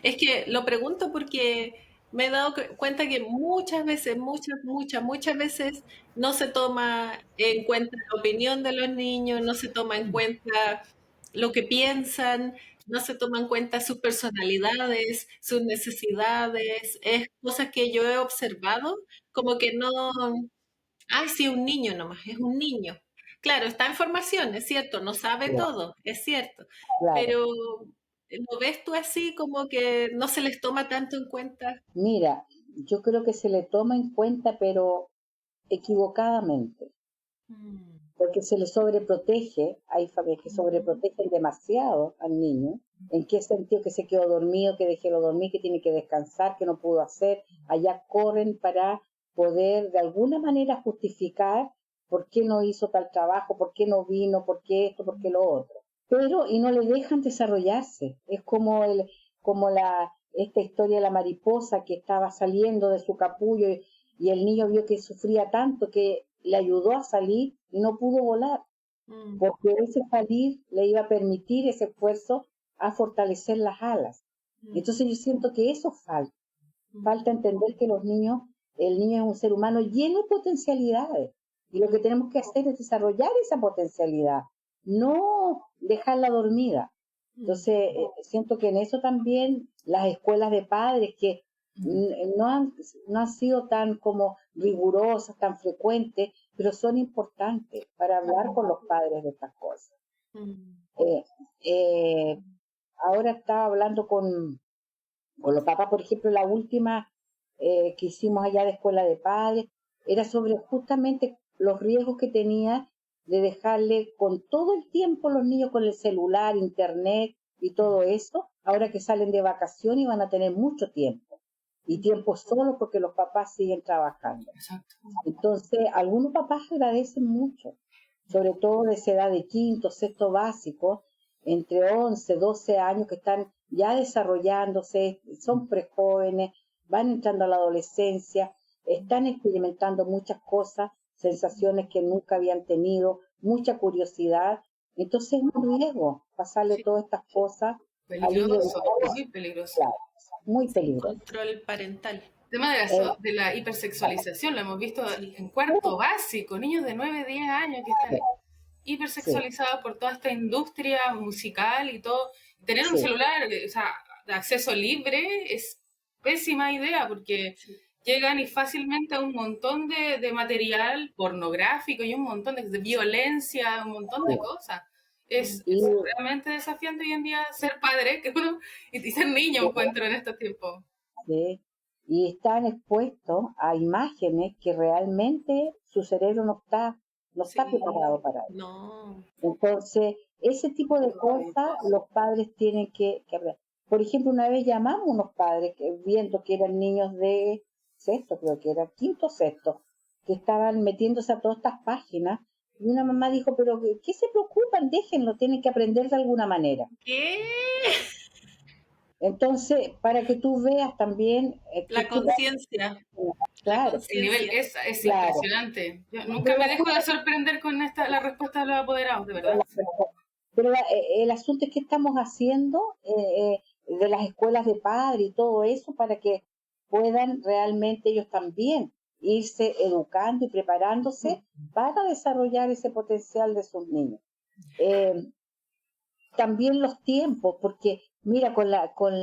Speaker 1: es que lo pregunto porque me he dado cuenta que muchas veces, muchas veces no se toma en cuenta la opinión de los niños, no se toma en cuenta lo que piensan, no se toma en cuenta sus personalidades, sus necesidades, es cosas que yo he observado, como que no, ay, sí, un niño nomás, es un niño. Claro, está en formación, es cierto, no sabe
Speaker 3: claro,
Speaker 1: todo, es cierto,
Speaker 3: claro.
Speaker 1: pero ¿lo ves tú así como que no se les toma tanto en cuenta?
Speaker 3: Mira, yo creo que se le toma en cuenta, pero equivocadamente,
Speaker 1: Mm,
Speaker 3: porque se le sobreprotege, hay familias que sobreprotegen demasiado al niño, en qué sentido que se quedó dormido, que dejó dormir, que tiene que descansar, que no pudo hacer, allá corren para poder de alguna manera justificar por qué no hizo tal trabajo, por qué no vino, por qué esto, por qué lo otro. Pero, y no le dejan desarrollarse, es como esta historia de la mariposa que estaba saliendo de su capullo y el niño vio que sufría tanto que le ayudó a salir y no pudo volar,
Speaker 1: mm,
Speaker 3: porque ese salir le iba a permitir ese esfuerzo a fortalecer las alas.
Speaker 1: mm,
Speaker 3: Entonces yo siento que eso falta,
Speaker 1: mm,
Speaker 3: falta entender que el niño es un ser humano lleno de potencialidades y lo que
Speaker 1: mm,
Speaker 3: tenemos que hacer es desarrollar esa potencialidad, no dejarla dormida.
Speaker 1: mm,
Speaker 3: Entonces, siento que en eso también las escuelas de padres que no han sido tan como rigurosas, tan frecuentes, pero son importantes para hablar con los padres de estas cosas.
Speaker 1: mm,
Speaker 3: Eh, eh, Ahora estaba hablando con los papás, por ejemplo, la última que hicimos allá de escuela de padres, era sobre justamente los riesgos que tenía de dejarle con todo el tiempo los niños con el celular, internet y todo eso, ahora que salen de vacaciones y van a tener mucho tiempo, y
Speaker 1: mm,
Speaker 3: tiempo solo porque los papás siguen trabajando.
Speaker 2: Exacto.
Speaker 3: Entonces, algunos papás agradecen mucho, sobre todo de esa edad de quinto, sexto básico, entre 11, 12 años que están ya desarrollándose, son prejóvenes, van entrando a la adolescencia, están experimentando muchas cosas, sensaciones que nunca habían tenido, mucha curiosidad. Entonces es un riesgo pasarle
Speaker 2: Sí,
Speaker 3: todas estas cosas al niño,
Speaker 2: peligroso, muy peligroso.
Speaker 3: claro, muy
Speaker 1: sin
Speaker 3: peligroso.
Speaker 1: control parental.
Speaker 2: El tema
Speaker 3: Eh,
Speaker 2: de la hipersexualización lo hemos visto
Speaker 1: Sí.
Speaker 2: en cuarto básico, niños de 9 10 años que están
Speaker 3: sí,
Speaker 2: hipersexualizados por toda esta industria musical y todo. Tener un
Speaker 3: sí,
Speaker 2: celular, o sea, de acceso libre es pésima idea porque
Speaker 1: Sí.
Speaker 2: llegan y fácilmente a un montón de material pornográfico y un montón de violencia, un montón de
Speaker 3: sí.
Speaker 2: cosas.
Speaker 1: Mm,
Speaker 3: Y,
Speaker 2: Es realmente desafiante hoy en día ser padre que uno, y ser niño, encuentro en estos tiempos.
Speaker 3: sí. y están expuestos a imágenes que realmente su cerebro no está
Speaker 1: Sí,
Speaker 3: preparado para eso.
Speaker 1: no.
Speaker 3: Entonces, ese tipo de cosas los padres tienen que aprender. Por ejemplo, una vez llamamos a unos padres viendo que eran niños de sexto, creo que era quinto sexto, que estaban metiéndose a todas estas páginas, y una mamá dijo, pero ¿qué se preocupan? Déjenlo, tienen que aprender de alguna manera.
Speaker 1: ¿Qué?
Speaker 3: Entonces, para que tú veas también
Speaker 1: La conciencia, la
Speaker 3: claro,
Speaker 2: El nivel
Speaker 1: conciencia.
Speaker 2: es
Speaker 3: claro.
Speaker 2: impresionante. Yo
Speaker 3: Pero
Speaker 2: nunca me dejo de sorprender con la respuesta de los apoderados, de verdad.
Speaker 3: el asunto es que estamos haciendo de las escuelas de padre y todo eso para que puedan realmente ellos también irse educando y preparándose para desarrollar ese potencial de sus niños. También los tiempos, porque mira, con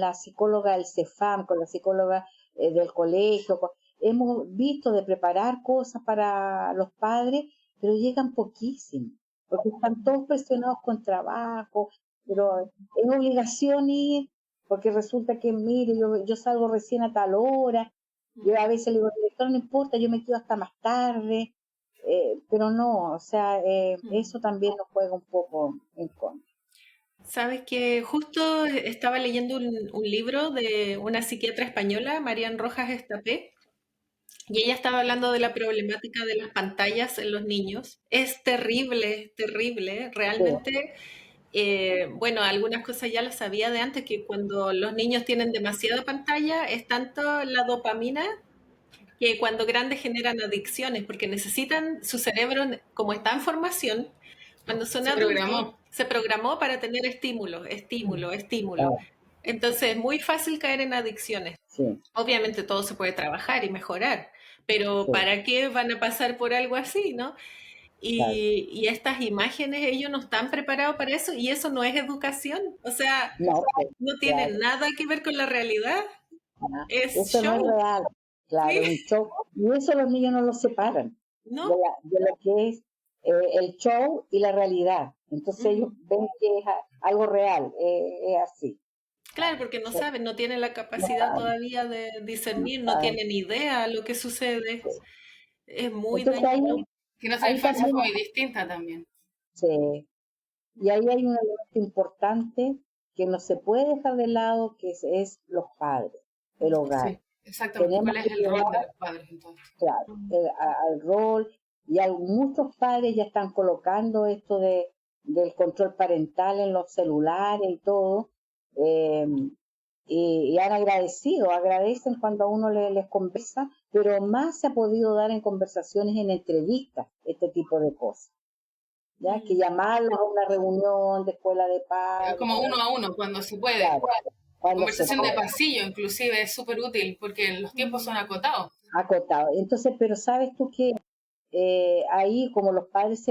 Speaker 3: la psicóloga del CEFAM, con la psicóloga del colegio, hemos visto de preparar cosas para los padres, pero llegan poquísimos, porque están todos presionados con trabajo, pero es obligación ir, porque resulta que, mire, yo salgo recién a tal hora, yo a veces le digo, director, no importa, yo me quedo hasta más tarde, pero no, o sea, eso también nos juega un poco en contra.
Speaker 1: Sabes que justo estaba leyendo un libro de una psiquiatra española, Marian Rojas Estapé, y ella estaba hablando de la problemática de las pantallas en los niños. Es terrible, terrible.
Speaker 3: Sí,
Speaker 1: Realmente, bueno, algunas cosas ya las sabía de antes, que cuando los niños tienen demasiada pantalla, es tanto la dopamina que cuando grandes generan adicciones, porque necesitan su cerebro, como está en formación, cuando son
Speaker 2: Se
Speaker 1: adultos,
Speaker 2: programó.
Speaker 1: se programó para tener estímulo, estímulo, estímulo.
Speaker 3: ah,
Speaker 1: Entonces es muy fácil caer en adicciones.
Speaker 3: sí,
Speaker 1: Obviamente todo se puede trabajar y mejorar, pero
Speaker 3: sí,
Speaker 1: ¿para qué van a pasar por algo así, no?
Speaker 3: claro.
Speaker 1: Y estas imágenes, ellos no están preparados para eso y eso no es educación. O sea,
Speaker 3: No, pues,
Speaker 1: no tiene
Speaker 3: claro.
Speaker 1: nada que ver con la realidad. Es
Speaker 3: Eso no es
Speaker 1: show,
Speaker 3: real, claro,
Speaker 1: ¿sí?
Speaker 3: es un show. Y eso los niños no lo separan
Speaker 1: ¿No?
Speaker 3: de lo que es el show y la realidad. Entonces ellos
Speaker 1: Ujú.
Speaker 3: ven que es algo real, es así.
Speaker 1: Claro, porque no
Speaker 3: Sí,
Speaker 1: saben, no tienen la
Speaker 3: no
Speaker 1: capacidad
Speaker 3: saben,
Speaker 1: todavía de
Speaker 3: no
Speaker 1: discernir, no
Speaker 3: saben.
Speaker 1: tienen idea lo que sucede. Es muy
Speaker 3: Entonces
Speaker 1: dañino.
Speaker 2: Que nuestra
Speaker 3: ahí
Speaker 2: infancia
Speaker 3: también
Speaker 2: fue muy distinta también.
Speaker 3: y ahí hay un elemento importante que no se puede dejar de lado, que es los padres, el hogar.
Speaker 2: Sí, exactamente.
Speaker 3: Tenemos
Speaker 2: ¿Cuál es
Speaker 3: que
Speaker 2: el rol de
Speaker 3: llevar,
Speaker 2: los padres entonces?
Speaker 3: claro, al rol, y muchos padres ya están colocando esto del control parental en los celulares y todo, eh, y han agradecen cuando a uno les conversa, pero más se ha podido dar en conversaciones, en entrevistas, este tipo de cosas, ya que llamarlos a una reunión de escuela de padres,
Speaker 2: Como uno a uno, cuando se puede.
Speaker 3: claro, cuando se
Speaker 2: Conversación de
Speaker 3: puede.
Speaker 2: pasillo, inclusive, es súper útil porque los tiempos son acotados.
Speaker 3: Acotado. Entonces, pero sabes tú que ahí como los padres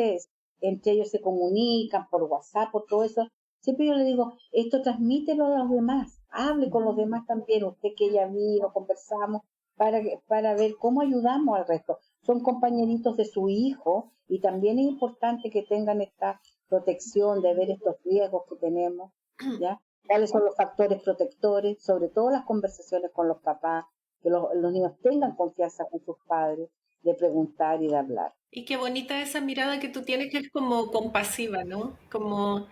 Speaker 3: entre ellos se comunican por WhatsApp, por todo eso, siempre yo le digo, esto transmítelo a los demás, hable con los demás también, usted que ya vino, conversamos, para ver cómo ayudamos al resto. Son compañeritos de su hijo y también es importante que tengan esta protección de ver estos riesgos que tenemos, ¿ya? ¿Cuáles son los factores protectores? Sobre todo las conversaciones con los papás, que los niños tengan confianza con sus padres, de preguntar y de hablar.
Speaker 1: Y qué bonita esa mirada que tú tienes, que es como compasiva, ¿no? Como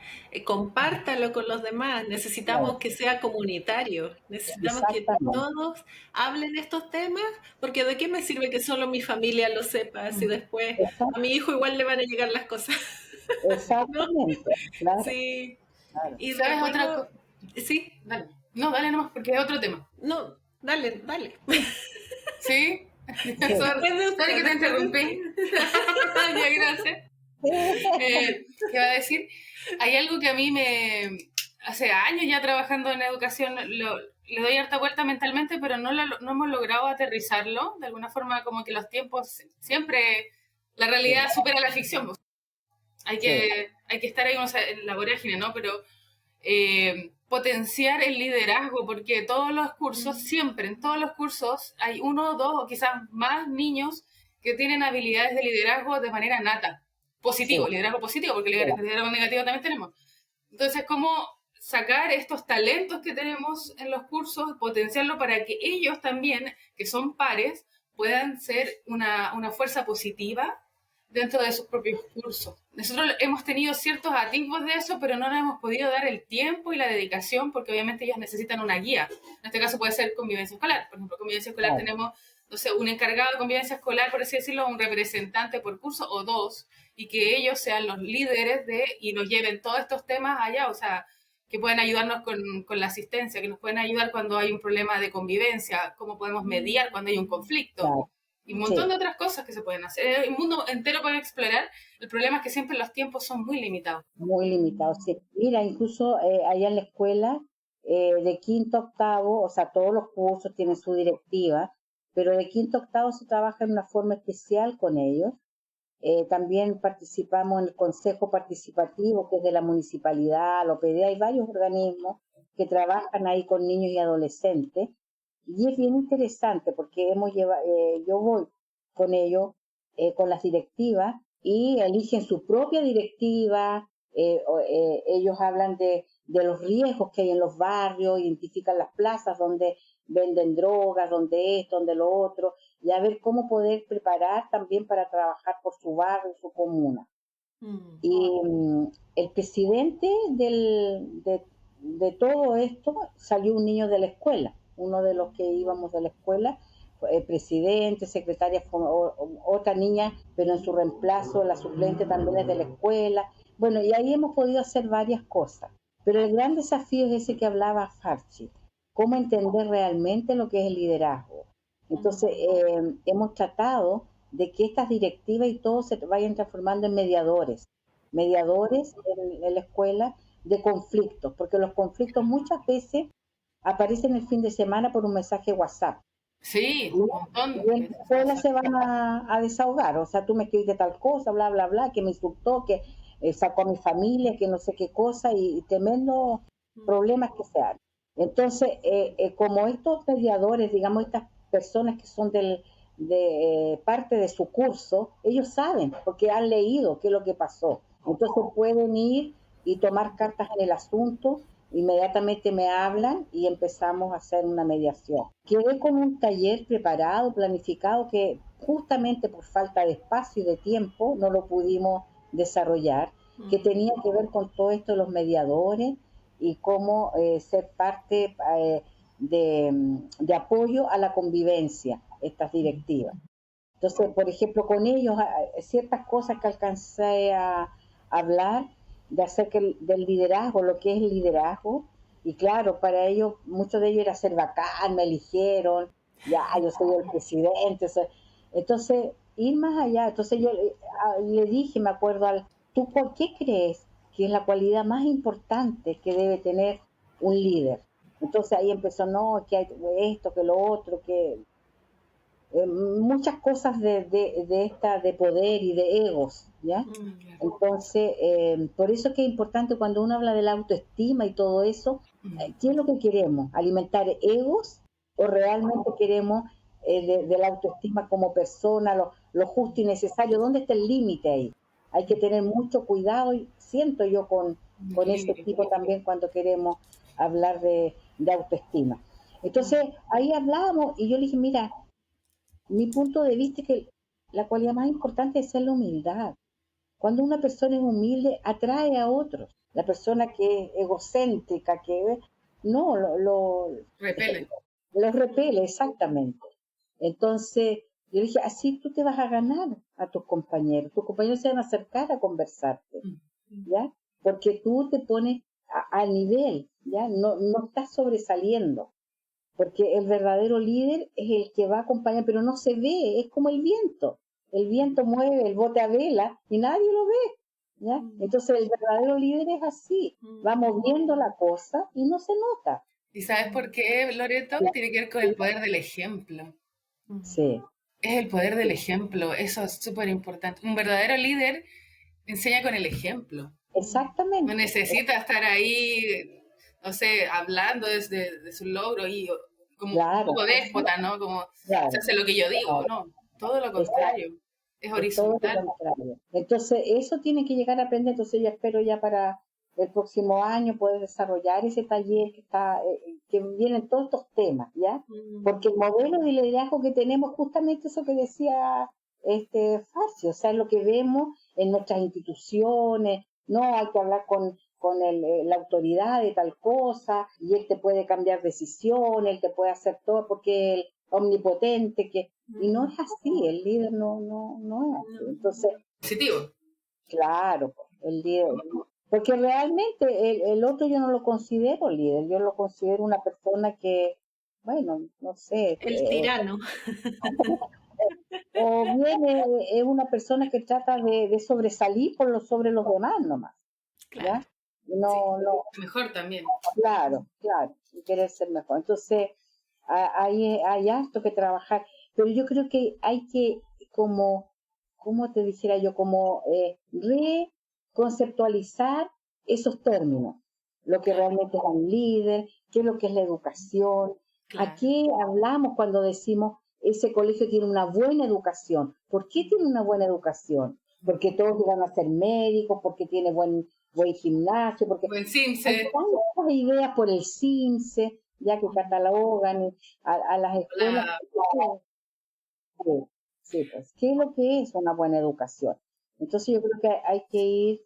Speaker 1: compártalo con los demás. Necesitamos
Speaker 3: Claro,
Speaker 1: que sea comunitario. Necesitamos que
Speaker 3: exactamente,
Speaker 1: todos hablen estos temas, porque ¿de qué me sirve que solo mi familia lo sepa si después a mi hijo igual le van a llegar las cosas? ¿No?
Speaker 3: exactamente, claro,
Speaker 1: Sí.
Speaker 3: claro.
Speaker 1: Y
Speaker 2: ¿Sabes otra
Speaker 1: recuerdo,
Speaker 2: cosa?
Speaker 1: sí,
Speaker 2: Dale. No, dale nomás, porque es otro tema.
Speaker 1: no, dale, dale.
Speaker 2: ¿Sí?
Speaker 3: Sí.
Speaker 2: Sorry que te interrumpí. Ya, gracias. ¿Qué va a decir? Hay algo que a mí hace años ya trabajando en educación, le doy harta vuelta mentalmente, pero no hemos logrado aterrizarlo. De alguna forma, como que los tiempos, siempre la realidad
Speaker 3: Sí,
Speaker 2: supera la ficción, pues.
Speaker 3: sí,
Speaker 2: Hay que estar ahí en la vorágine, ¿no? Pero potenciar el liderazgo, porque todos los cursos, siempre, en todos los cursos, hay uno, dos o quizás más niños que tienen habilidades de liderazgo de manera nata. Positivo,
Speaker 3: sí,
Speaker 2: liderazgo positivo, porque
Speaker 3: sí,
Speaker 2: liderazgo negativo también tenemos. Entonces, ¿cómo sacar estos talentos que tenemos en los cursos, potenciarlo para que ellos también, que son pares, puedan ser una fuerza positiva dentro de sus propios cursos. Nosotros hemos tenido ciertos atisbos de eso, pero no nos hemos podido dar el tiempo y la dedicación porque obviamente ellos necesitan una guía. En este caso puede ser convivencia escolar. Por ejemplo, convivencia escolar tenemos, no sé, un encargado de convivencia escolar, por así decirlo, un representante por curso o dos, y que ellos sean los líderes y nos lleven todos estos temas allá, o sea, que pueden ayudarnos con la asistencia, que nos pueden ayudar cuando hay un problema de convivencia, cómo podemos mediar cuando hay un conflicto.
Speaker 3: Claro.
Speaker 2: Y un montón de otras cosas que se pueden hacer. El mundo entero puede explorar. El problema es que siempre los tiempos son muy limitados.
Speaker 3: Muy limitados, sí. Mira, incluso allá en la escuela, de quinto a octavo, o sea, todos los cursos tienen su directiva, pero de quinto a octavo se trabaja de una forma especial con ellos. También participamos en el Consejo Participativo, que es de la municipalidad, la OPD, hay varios organismos que trabajan ahí con niños y adolescentes. Y es bien interesante porque yo voy con ellos, con las directivas, y eligen su propia directiva. Ellos hablan de los riesgos que hay en los barrios, identifican las plazas donde venden drogas, donde esto, donde lo otro, y a ver cómo poder preparar también para trabajar por su barrio, su comuna. Y el presidente de todo esto salió un niño de la escuela, uno de los que íbamos de la escuela, presidente, secretaria, otra niña, pero en su reemplazo la suplente también es de la escuela. Bueno, y ahí hemos podido hacer varias cosas, pero el gran desafío es ese que hablaba Farchi, cómo entender realmente lo que es el liderazgo. Entonces, hemos tratado de que estas directivas y todo se vayan transformando en mediadores en la escuela de conflictos, porque los conflictos muchas veces aparecen el fin de semana por un mensaje WhatsApp.
Speaker 2: Sí, un montón.
Speaker 3: Y en la escuela se van a desahogar, o sea, tú me escribiste tal cosa, bla, bla, bla, que me insultó, que sacó a mi familia, que no sé qué cosa, y tremendos problemas que se dan. Entonces, como estos mediadores, digamos, estas personas que son de parte de su curso, ellos saben, porque han leído qué es lo que pasó. Entonces pueden ir y tomar cartas en el asunto, inmediatamente me hablan y empezamos a hacer una mediación. Quedé con un taller preparado, planificado, que justamente por falta de espacio y de tiempo no lo pudimos desarrollar, que tenía que ver con todo esto de los mediadores y cómo ser parte de apoyo a la convivencia, estas directivas. Entonces, por ejemplo, con ellos, ciertas cosas que alcancé a hablar de acerca del liderazgo, lo que es el liderazgo, y claro, para ellos, muchos de ellos era ser bacán, me eligieron, ya, yo soy el presidente, entonces, ir más allá, entonces yo le dije, me acuerdo, ¿tú por qué crees que es la cualidad más importante que debe tener un líder? Entonces ahí empezó, no, que hay esto, que lo otro, que muchas cosas de poder y de egos, ¿ya? Entonces, por eso es que es importante cuando uno habla de la autoestima y todo eso, ¿qué es lo que queremos? ¿Alimentar egos o realmente queremos de la autoestima como persona, lo justo y necesario? ¿Dónde está el límite ahí? Hay que tener mucho cuidado, y siento yo con ese tipo también cuando queremos hablar de autoestima. Entonces, ahí hablábamos y yo le dije, mira, mi punto de vista es que la cualidad más importante es ser la humildad. Cuando una persona es humilde, atrae a otros. La persona que es egocéntrica, no,
Speaker 2: repele.
Speaker 3: Lo repele, exactamente. Entonces, yo dije, así tú te vas a ganar a tus compañeros. Tus compañeros se van a acercar a conversarte, ¿ya? Porque tú te pones a nivel, ¿ya? No estás sobresaliendo. Porque el verdadero líder es el que va a acompañar, pero no se ve, es como el viento. El viento mueve el bote a vela y nadie lo ve, ¿ya? Entonces el verdadero líder es así, va moviendo la cosa y no se nota.
Speaker 2: ¿Y sabes por qué, Loreto? Tiene que ver con el poder del ejemplo.
Speaker 3: Sí.
Speaker 2: Es el poder del ejemplo, eso es súper importante. Un verdadero líder enseña con el ejemplo.
Speaker 3: Exactamente.
Speaker 2: No necesita estar ahí, no sé, hablando de su logro y como un poco déspota, ¿no? Como se hace lo que yo digo, ¿no? Todo lo contrario. Es horizontal.
Speaker 3: Entonces, eso tiene que llegar a aprender. Entonces, yo espero ya para el próximo año puedes desarrollar ese taller que vienen todos estos temas, ¿ya? Porque el modelo de liderazgo que tenemos, justamente eso que decía Farsi, o sea, es lo que vemos en nuestras instituciones, no hay que hablar con la autoridad de tal cosa, y él te puede cambiar decisiones, él te puede hacer todo porque él omnipotente, y no es así, el líder no es así. Entonces,
Speaker 2: positivo.
Speaker 3: Claro, el líder. Porque realmente el otro yo no lo considero líder, yo lo considero una persona que, bueno, no sé.
Speaker 1: El tirano.
Speaker 3: O bien es una persona que trata de sobresalir sobre los demás nomás.
Speaker 1: Claro.
Speaker 3: ¿Ya? No,
Speaker 2: Mejor también.
Speaker 3: Claro, y querer ser mejor. Entonces, hay harto que trabajar. Pero yo creo que hay que, ¿cómo te dijera yo? Como reconceptualizar esos términos. Lo que realmente es un líder, qué es lo que es la educación.
Speaker 1: Claro.
Speaker 3: ¿A qué hablamos cuando decimos ese colegio tiene una buena educación? ¿Por qué tiene una buena educación? Porque todos van a ser médicos, porque tiene buen gimnasio, porque
Speaker 2: buen
Speaker 3: hay
Speaker 2: CINCE.
Speaker 3: tantas ideas por el CINCE, ya que catalogan a las escuelas. Sí, pues, ¿qué es lo que es una buena educación? Entonces yo creo que hay que ir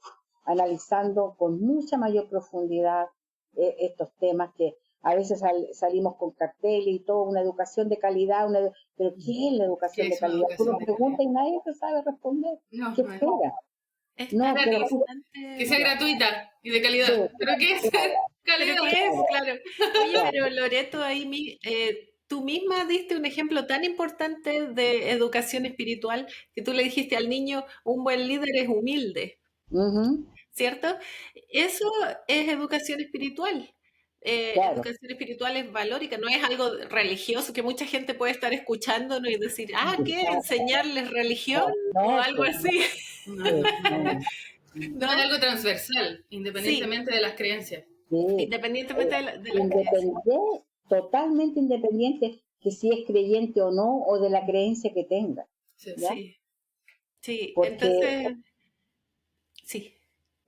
Speaker 3: analizando con mucha mayor profundidad estos temas que a veces salimos con carteles y todo, una educación de calidad, pero ¿qué es la educación de calidad? Tú lo preguntas y nadie te sabe responder. ¿Qué espera?
Speaker 1: No, pero
Speaker 2: que sea gratuita y de calidad.
Speaker 3: Sí,
Speaker 2: ¿Pero qué es calidad?
Speaker 1: ¿Pero qué es? Claro. Oye, pero Loreto, ahí tú misma diste un ejemplo tan importante de educación espiritual que tú le dijiste al niño, un buen líder es humilde, ¿cierto? Eso es educación espiritual.
Speaker 3: Claro.
Speaker 1: Educación espiritual es valórica, no es algo religioso que mucha gente puede estar escuchándonos y decir, ¿qué? ¿Enseñarles religión?
Speaker 3: No,
Speaker 1: o algo así.
Speaker 2: No, es algo transversal, independientemente de las creencias.
Speaker 3: Sí.
Speaker 1: Independientemente de las creencias.
Speaker 3: Totalmente independiente que si es creyente o no, o de la creencia que tenga. ¿ya?
Speaker 1: Sí.
Speaker 3: Porque
Speaker 1: Entonces, sí.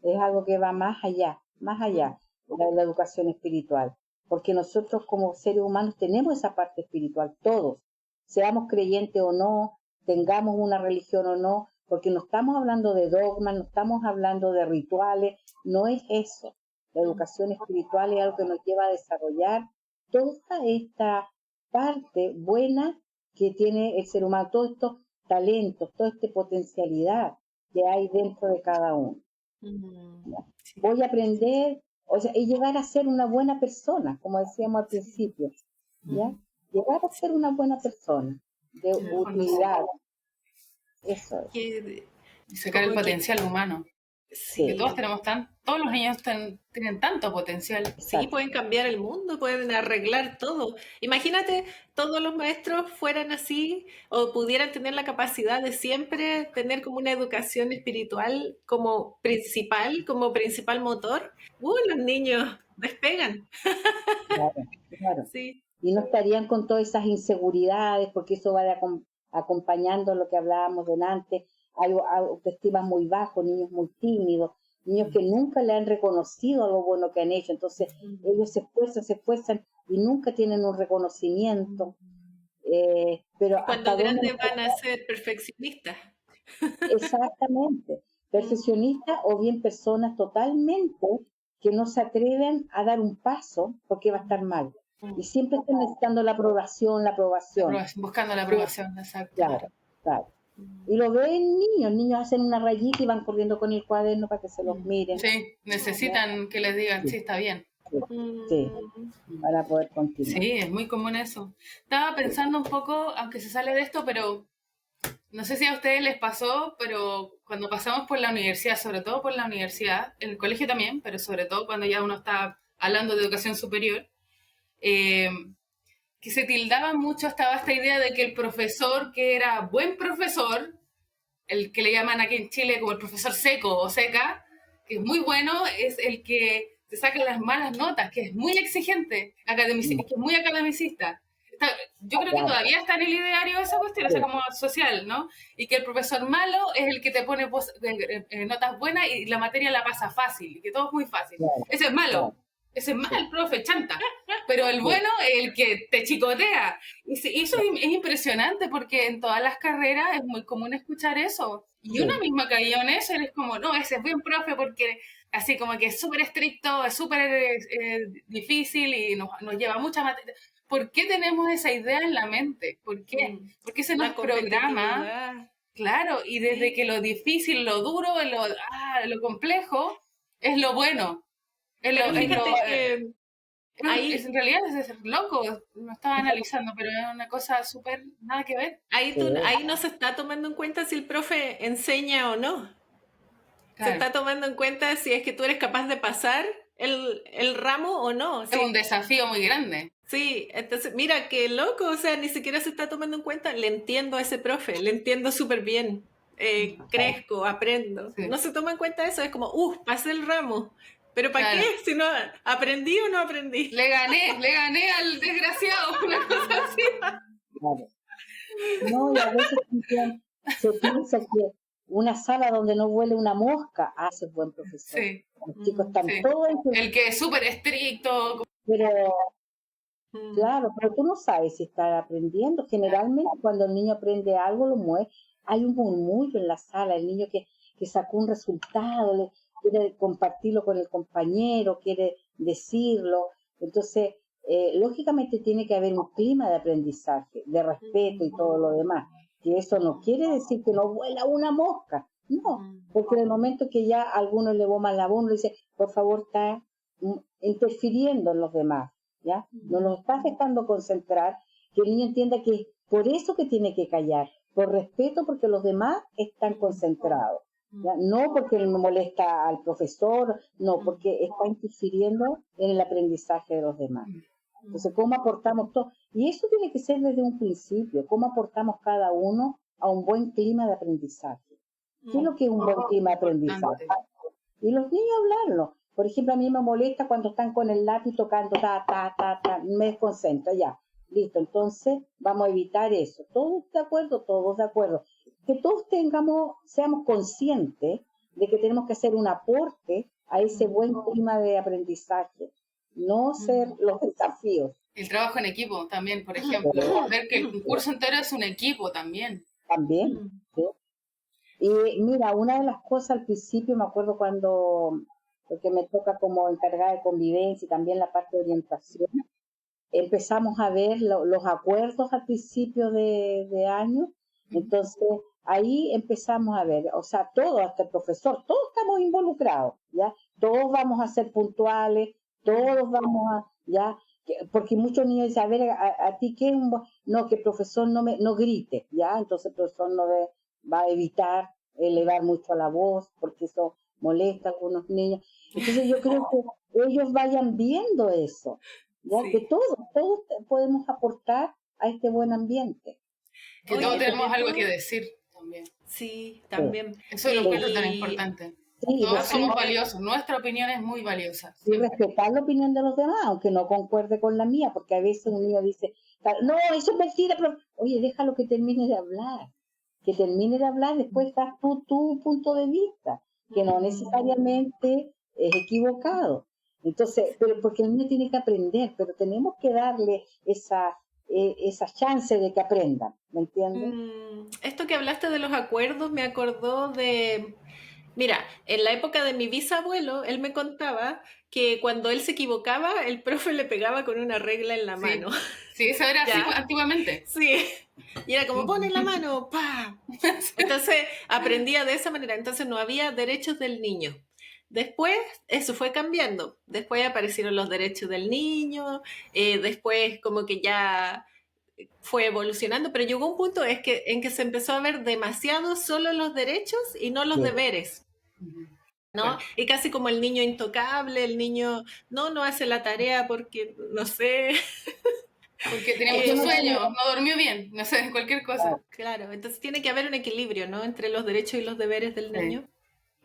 Speaker 3: Es algo que va más allá de la educación espiritual. Porque nosotros como seres humanos tenemos esa parte espiritual, todos, seamos creyentes o no, tengamos una religión o no, porque no estamos hablando de dogmas, no estamos hablando de rituales, no es eso. La educación espiritual es algo que nos lleva a desarrollar toda esta parte buena que tiene el ser humano, todos estos talentos, toda esta potencialidad que hay dentro de cada uno. Voy a aprender, o sea, y llegar a ser una buena persona, como decíamos al principio, ¿ya? Llegar a ser una buena persona, de utilidad. Eso es.
Speaker 2: Y sacar el potencial humano.
Speaker 1: Sí.
Speaker 2: Que todos los niños tienen tanto potencial.
Speaker 1: Sí, pueden cambiar el mundo, pueden arreglar todo. Imagínate, todos los maestros fueran así o pudieran tener la capacidad de siempre tener como una educación espiritual como principal motor. Los niños despegan.
Speaker 3: Claro.
Speaker 1: Sí.
Speaker 3: Y no estarían con todas esas inseguridades, porque eso va acompañando lo que hablábamos delante. Hay autoestima muy bajo, niños muy tímidos, niños que nunca le han reconocido lo bueno que han hecho. Entonces ellos se esfuerzan y nunca tienen un reconocimiento. Pero
Speaker 1: cuando grandes van a ser perfeccionistas.
Speaker 3: Exactamente, perfeccionistas o bien personas totalmente que no se atreven a dar un paso porque va a estar mal. Y siempre están necesitando la aprobación.
Speaker 2: Buscando la aprobación, exacto.
Speaker 3: Claro. Y lo ven niños hacen una rayita y van corriendo con el cuaderno para que se los miren.
Speaker 2: Sí, necesitan que les digan, sí, está bien.
Speaker 3: Sí, para poder continuar.
Speaker 2: Sí, es muy común eso. Estaba pensando un poco, aunque se sale de esto, pero no sé si a ustedes les pasó, pero cuando pasamos por la universidad, sobre todo por la universidad, en el colegio también, pero sobre todo cuando ya uno está hablando de educación superior, que se tildaba mucho, estaba esta idea de que el profesor que era buen profesor, el que le llaman aquí en Chile como el profesor seco o seca, que es muy bueno, es el que te saca las malas notas, que es muy exigente, que es muy academicista. Yo creo que todavía está en el ideario esa cuestión, o sea, como social, ¿no? Y que el profesor malo es el que te pone notas buenas y la materia la pasa fácil, y que todo es muy fácil. Ese es malo. Ese es mal, profe, chanta. Pero el bueno es el que te chicotea. Y eso es impresionante porque en todas las carreras es muy común escuchar eso. Y una misma cayó en eso, eres como, no, ese es buen profe porque así como que es súper estricto, es súper difícil y nos lleva mucha materia. ¿Por qué tenemos esa idea en la mente? ¿Por qué? Porque se nos programa. Claro, y desde que lo difícil, lo duro, lo complejo es lo bueno.
Speaker 1: Pero fíjate que
Speaker 2: ahí, en realidad es loco, lo estaba analizando, pero es una cosa súper nada que ver.
Speaker 1: Ahí no se está tomando en cuenta si el profe enseña o no. Claro. Se está tomando en cuenta si es que tú eres capaz de pasar el ramo o no.
Speaker 2: Es un desafío muy grande.
Speaker 1: Sí, entonces, mira, qué loco, o sea, ni siquiera se está tomando en cuenta. Le entiendo a ese profe, le entiendo súper bien. Crezco, aprendo. Sí. No se toma en cuenta eso, es como, pasé el ramo. ¿Pero para qué? Si no, ¿aprendí o no aprendí?
Speaker 2: Le gané al desgraciado, una cosa así.
Speaker 3: Claro. No, y a veces se piensa que una sala donde no huele una mosca hace buen profesor.
Speaker 2: Sí.
Speaker 3: Los chicos están todos...
Speaker 2: El que es súper estricto.
Speaker 3: Pero, claro, pero tú no sabes si está aprendiendo. Generalmente cuando el niño aprende algo, lo mueve. Hay un murmullo en la sala, el niño que sacó un resultado, quiere compartirlo con el compañero, quiere decirlo. Entonces, lógicamente tiene que haber un clima de aprendizaje, de respeto y todo lo demás. Que eso no quiere decir que no vuela una mosca, no, porque en el momento que ya alguno le boma la voz, le dice, por favor, está interfiriendo en los demás, ¿ya? No nos estás dejando concentrar, que el niño entienda que es por eso que tiene que callar, por respeto porque los demás están concentrados. ¿Ya? No porque me molesta al profesor, no, porque está interfiriendo en el aprendizaje de los demás. Entonces, ¿cómo aportamos todo? Y eso tiene que ser desde un principio, ¿cómo aportamos cada uno a un buen clima de aprendizaje? ¿Qué es lo que es un buen clima de aprendizaje? Y los niños hablarlo. Por ejemplo, a mí me molesta cuando están con el lápiz tocando me desconcentra, ya. Listo, entonces vamos a evitar eso. Todos de acuerdo, todos de acuerdo. Que todos seamos conscientes de que tenemos que hacer un aporte a ese buen clima de aprendizaje, no ser los desafíos.
Speaker 2: El trabajo en equipo también, por ejemplo, ver que el curso entero es un equipo también.
Speaker 3: También, sí. Y mira, una de las cosas al principio, me acuerdo porque me toca como encargada de convivencia y también la parte de orientación, empezamos a ver los acuerdos al principio de año, entonces ahí empezamos a ver, o sea, todos, hasta el profesor, todos estamos involucrados, ¿ya? Todos vamos a ser puntuales, todos vamos a, ¿ya? Porque muchos niños dicen, a ver, a ti qué es no, que el profesor no grite, ¿ya? Entonces el profesor no va a evitar elevar mucho la voz, porque eso molesta a algunos niños. Entonces yo creo que ellos vayan viendo eso, ¿ya? Sí. Que todos podemos aportar a este buen ambiente.
Speaker 2: Que todos tenemos algo que decir también.
Speaker 1: Sí, también.
Speaker 2: Sí. Eso es lo que es tan importante. Sí, todos somos valiosos, nuestra opinión es muy valiosa.
Speaker 3: Y respetar la opinión de los demás, aunque no concuerde con la mía, porque a veces un niño dice, no, eso es mentira, pero oye, déjalo que termine de hablar. Que termine de hablar, después das tu punto de vista, que no necesariamente es equivocado. Entonces, pero porque el niño tiene que aprender, pero tenemos que darle esa chance de que aprendan, ¿me entiendes?
Speaker 1: Esto que hablaste de los acuerdos me acordó de... Mira, en la época de mi bisabuelo, él me contaba que cuando él se equivocaba, el profe le pegaba con una regla en la mano.
Speaker 2: Sí, eso era así antiguamente.
Speaker 1: Sí, y era como, pon en la mano, ¡pa! Entonces, aprendía de esa manera. Entonces, no había derechos del niño. Después, eso fue cambiando. Después aparecieron los derechos del niño. Después, como que ya fue evolucionando. Pero llegó un punto en que se empezó a ver demasiado solo los derechos y no los deberes. ¿No? Bueno. Y casi como el niño intocable, el niño no hace la tarea porque, no sé...
Speaker 2: Porque tenía mucho sueño, no durmió bien, no sé, cualquier cosa.
Speaker 1: Claro, entonces tiene que haber un equilibrio, ¿no? Entre los derechos y los deberes del niño.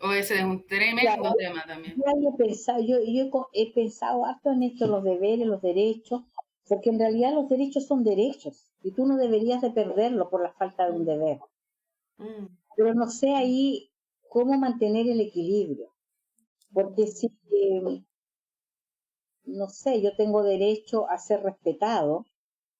Speaker 2: O ese es un tremendo tema también.
Speaker 3: Yo he pensado harto en esto, los deberes, los derechos. O porque en realidad los derechos son derechos y tú no deberías de perderlo por la falta de un deber. Pero no sé ahí cómo mantener el equilibrio, porque si, no sé, yo tengo derecho a ser respetado,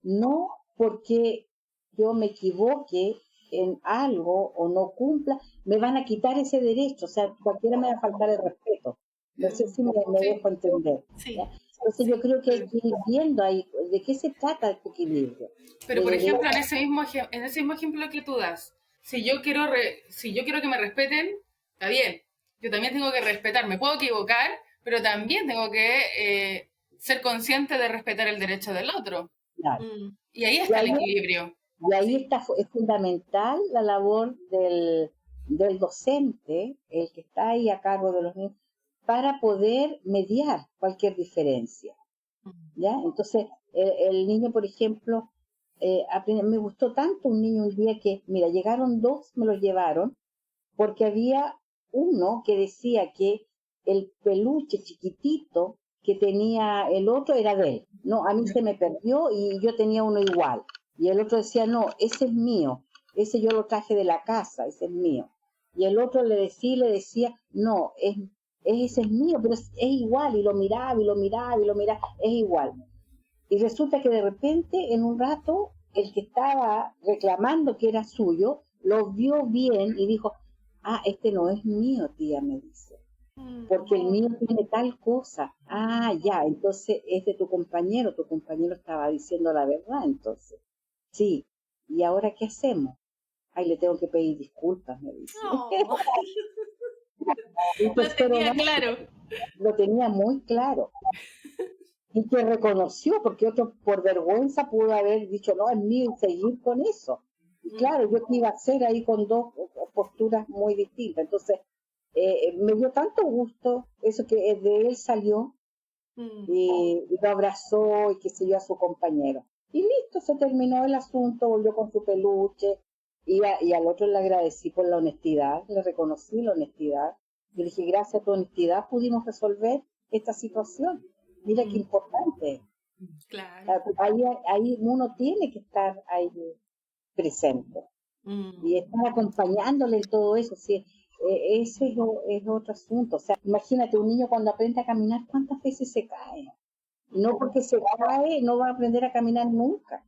Speaker 3: no porque yo me equivoque en algo o no cumpla, me van a quitar ese derecho, o sea, cualquiera me va a faltar el respeto. No sé si me dejo entender.
Speaker 1: Sí.
Speaker 3: ¿Ya? Entonces yo creo que hay que ir viendo ahí de qué se trata este equilibrio.
Speaker 2: Pero por ejemplo, en ese mismo ejemplo que tú das, si yo quiero que me respeten, está bien. Yo también tengo que respetar, me puedo equivocar, pero también tengo que ser consciente de respetar el derecho del otro.
Speaker 3: Claro.
Speaker 2: Y ahí está el equilibrio.
Speaker 3: Y ahí está, es fundamental la labor del docente, el que está ahí a cargo de los niños, para poder mediar cualquier diferencia. ¿Ya? Entonces, el niño, por ejemplo, me gustó tanto un niño un día que, mira, llegaron dos, me los llevaron, porque había uno que decía que el peluche chiquitito que tenía el otro era de él. No, a mí se me perdió y yo tenía uno igual. Y el otro decía, no, ese es mío, ese yo lo traje de la casa, ese es mío. Y el otro le decía, no, ese es mío, pero es igual, y lo miraba, y lo miraba, y lo miraba, es igual. Y resulta que de repente, en un rato, el que estaba reclamando que era suyo, lo vio bien y dijo, este no es mío, tía, me dice, porque el mío tiene tal cosa. Ya, entonces es de tu compañero estaba diciendo la verdad, entonces. Sí, ¿y ahora qué hacemos? Le tengo que pedir disculpas, me dice.
Speaker 1: No.
Speaker 3: Entonces,
Speaker 1: lo tenía claro.
Speaker 3: Lo tenía muy claro. Y que reconoció, porque otro por vergüenza pudo haber dicho, no, es mío, y seguir con eso. Y claro, yo qué iba a hacer ahí con dos posturas muy distintas. Entonces, me dio tanto gusto eso que de él salió y lo abrazó y que siguió a su compañero. Y listo, se terminó el asunto, volvió con su peluche y al otro le agradecí por la honestidad, le reconocí la honestidad. Yo le dije, gracias a tu honestidad pudimos resolver esta situación. Mira qué importante.
Speaker 1: Claro.
Speaker 3: Ahí uno tiene que estar ahí presente y estar acompañándole en todo eso. ¿Sí? Ese es otro asunto. O sea, imagínate un niño cuando aprende a caminar, ¿cuántas veces se cae? No porque se cae, no va a aprender a caminar nunca.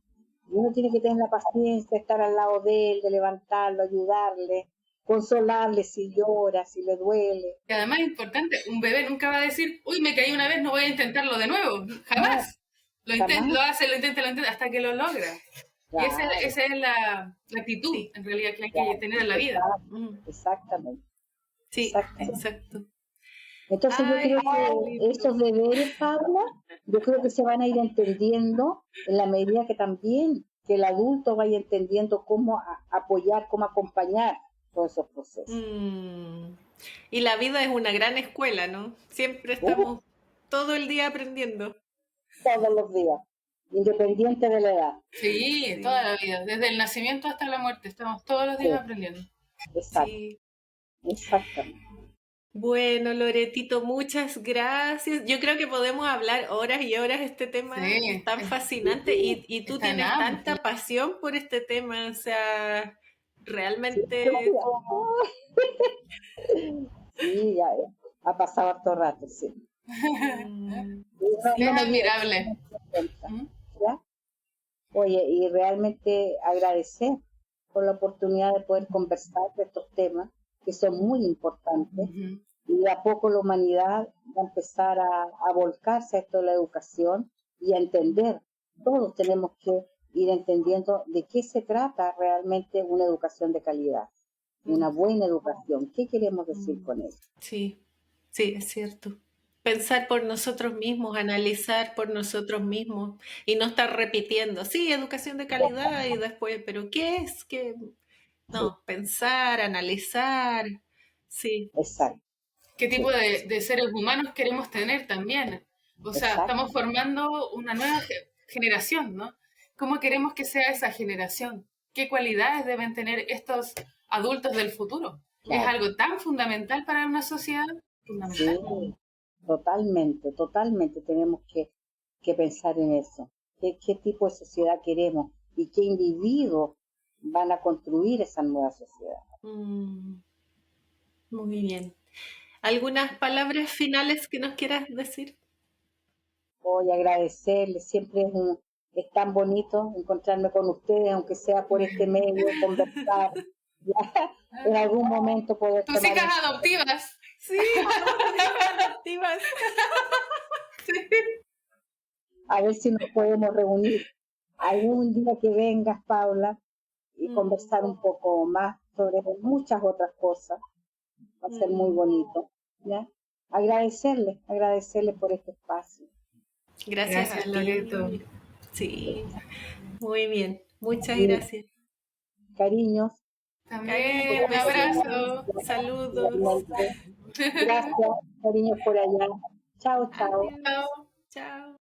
Speaker 3: Y uno tiene que tener la paciencia, estar al lado de él, de levantarlo, ayudarle, consolarle si llora, si le duele.
Speaker 2: Y además es importante, un bebé nunca va a decir, uy, me caí una vez, no voy a intentarlo de nuevo. Jamás. Lo intenta, hasta que lo logra. Claro. Y esa es la actitud, en realidad, que hay que tener en la vida.
Speaker 3: Exactamente.
Speaker 1: Sí, exacto.
Speaker 3: Entonces yo creo que esos deberes, Paula, yo creo que se van a ir entendiendo en la medida que también que el adulto vaya entendiendo cómo apoyar, cómo acompañar todos esos procesos.
Speaker 1: Y la vida es una gran escuela, ¿no? Siempre estamos todo el día aprendiendo.
Speaker 3: Todos los días, independiente de la edad.
Speaker 2: Sí, toda la vida, desde el nacimiento hasta la muerte, estamos todos los días aprendiendo.
Speaker 3: Exacto. Sí. Exactamente.
Speaker 1: Bueno, Loretito, muchas gracias. Yo creo que podemos hablar horas y horas de este tema, es tan fascinante y tú tienes tanta pasión por este tema, o sea, realmente...
Speaker 3: Sí, ya ha pasado harto rato, sí.
Speaker 2: Es admirable.
Speaker 3: ¿Ya? Oye, y realmente agradecer por la oportunidad de poder conversar de estos temas que son muy importantes. Y de a poco la humanidad va a empezar a volcarse a esto de la educación y a entender. Todos tenemos que ir entendiendo de qué se trata realmente una educación de calidad, una buena educación. ¿Qué queremos decir con eso?
Speaker 1: Sí, es cierto. Pensar por nosotros mismos, analizar por nosotros mismos y no estar repitiendo, sí, educación de calidad y después, pero ¿qué es? No, pensar, analizar, sí.
Speaker 3: Exacto.
Speaker 2: ¿Qué tipo de seres humanos queremos tener también? O sea, estamos formando una nueva generación, ¿no? ¿Cómo queremos que sea esa generación? ¿Qué cualidades deben tener estos adultos del futuro? Claro. Es algo tan fundamental para una sociedad. Fundamental.
Speaker 3: Sí, totalmente tenemos que pensar en eso. qué tipo de sociedad queremos y qué individuos van a construir esa nueva sociedad.
Speaker 1: Muy bien. ¿Algunas palabras finales que nos quieras decir?
Speaker 3: Voy a agradecerles, siempre es tan bonito encontrarme con ustedes, aunque sea por este medio, conversar, ya, en algún momento poder
Speaker 2: Tus
Speaker 3: tomar
Speaker 2: hijas adoptivas.
Speaker 1: Sí, hijas adoptivas.
Speaker 2: Sí.
Speaker 3: a ver si nos podemos reunir algún día que vengas, Paula, y conversar un poco más sobre muchas otras cosas. Va a ser muy bonito, ¿ya? Agradecerles por este espacio.
Speaker 1: Gracias a ti.
Speaker 2: Loreto.
Speaker 1: Sí, muy bien. Muchas
Speaker 3: Y
Speaker 1: gracias.
Speaker 3: cariños.
Speaker 2: También, un abrazo.
Speaker 1: Saludos.
Speaker 3: Igualmente. Gracias, cariños por allá. Chao, chao.
Speaker 1: Adiós. Chao.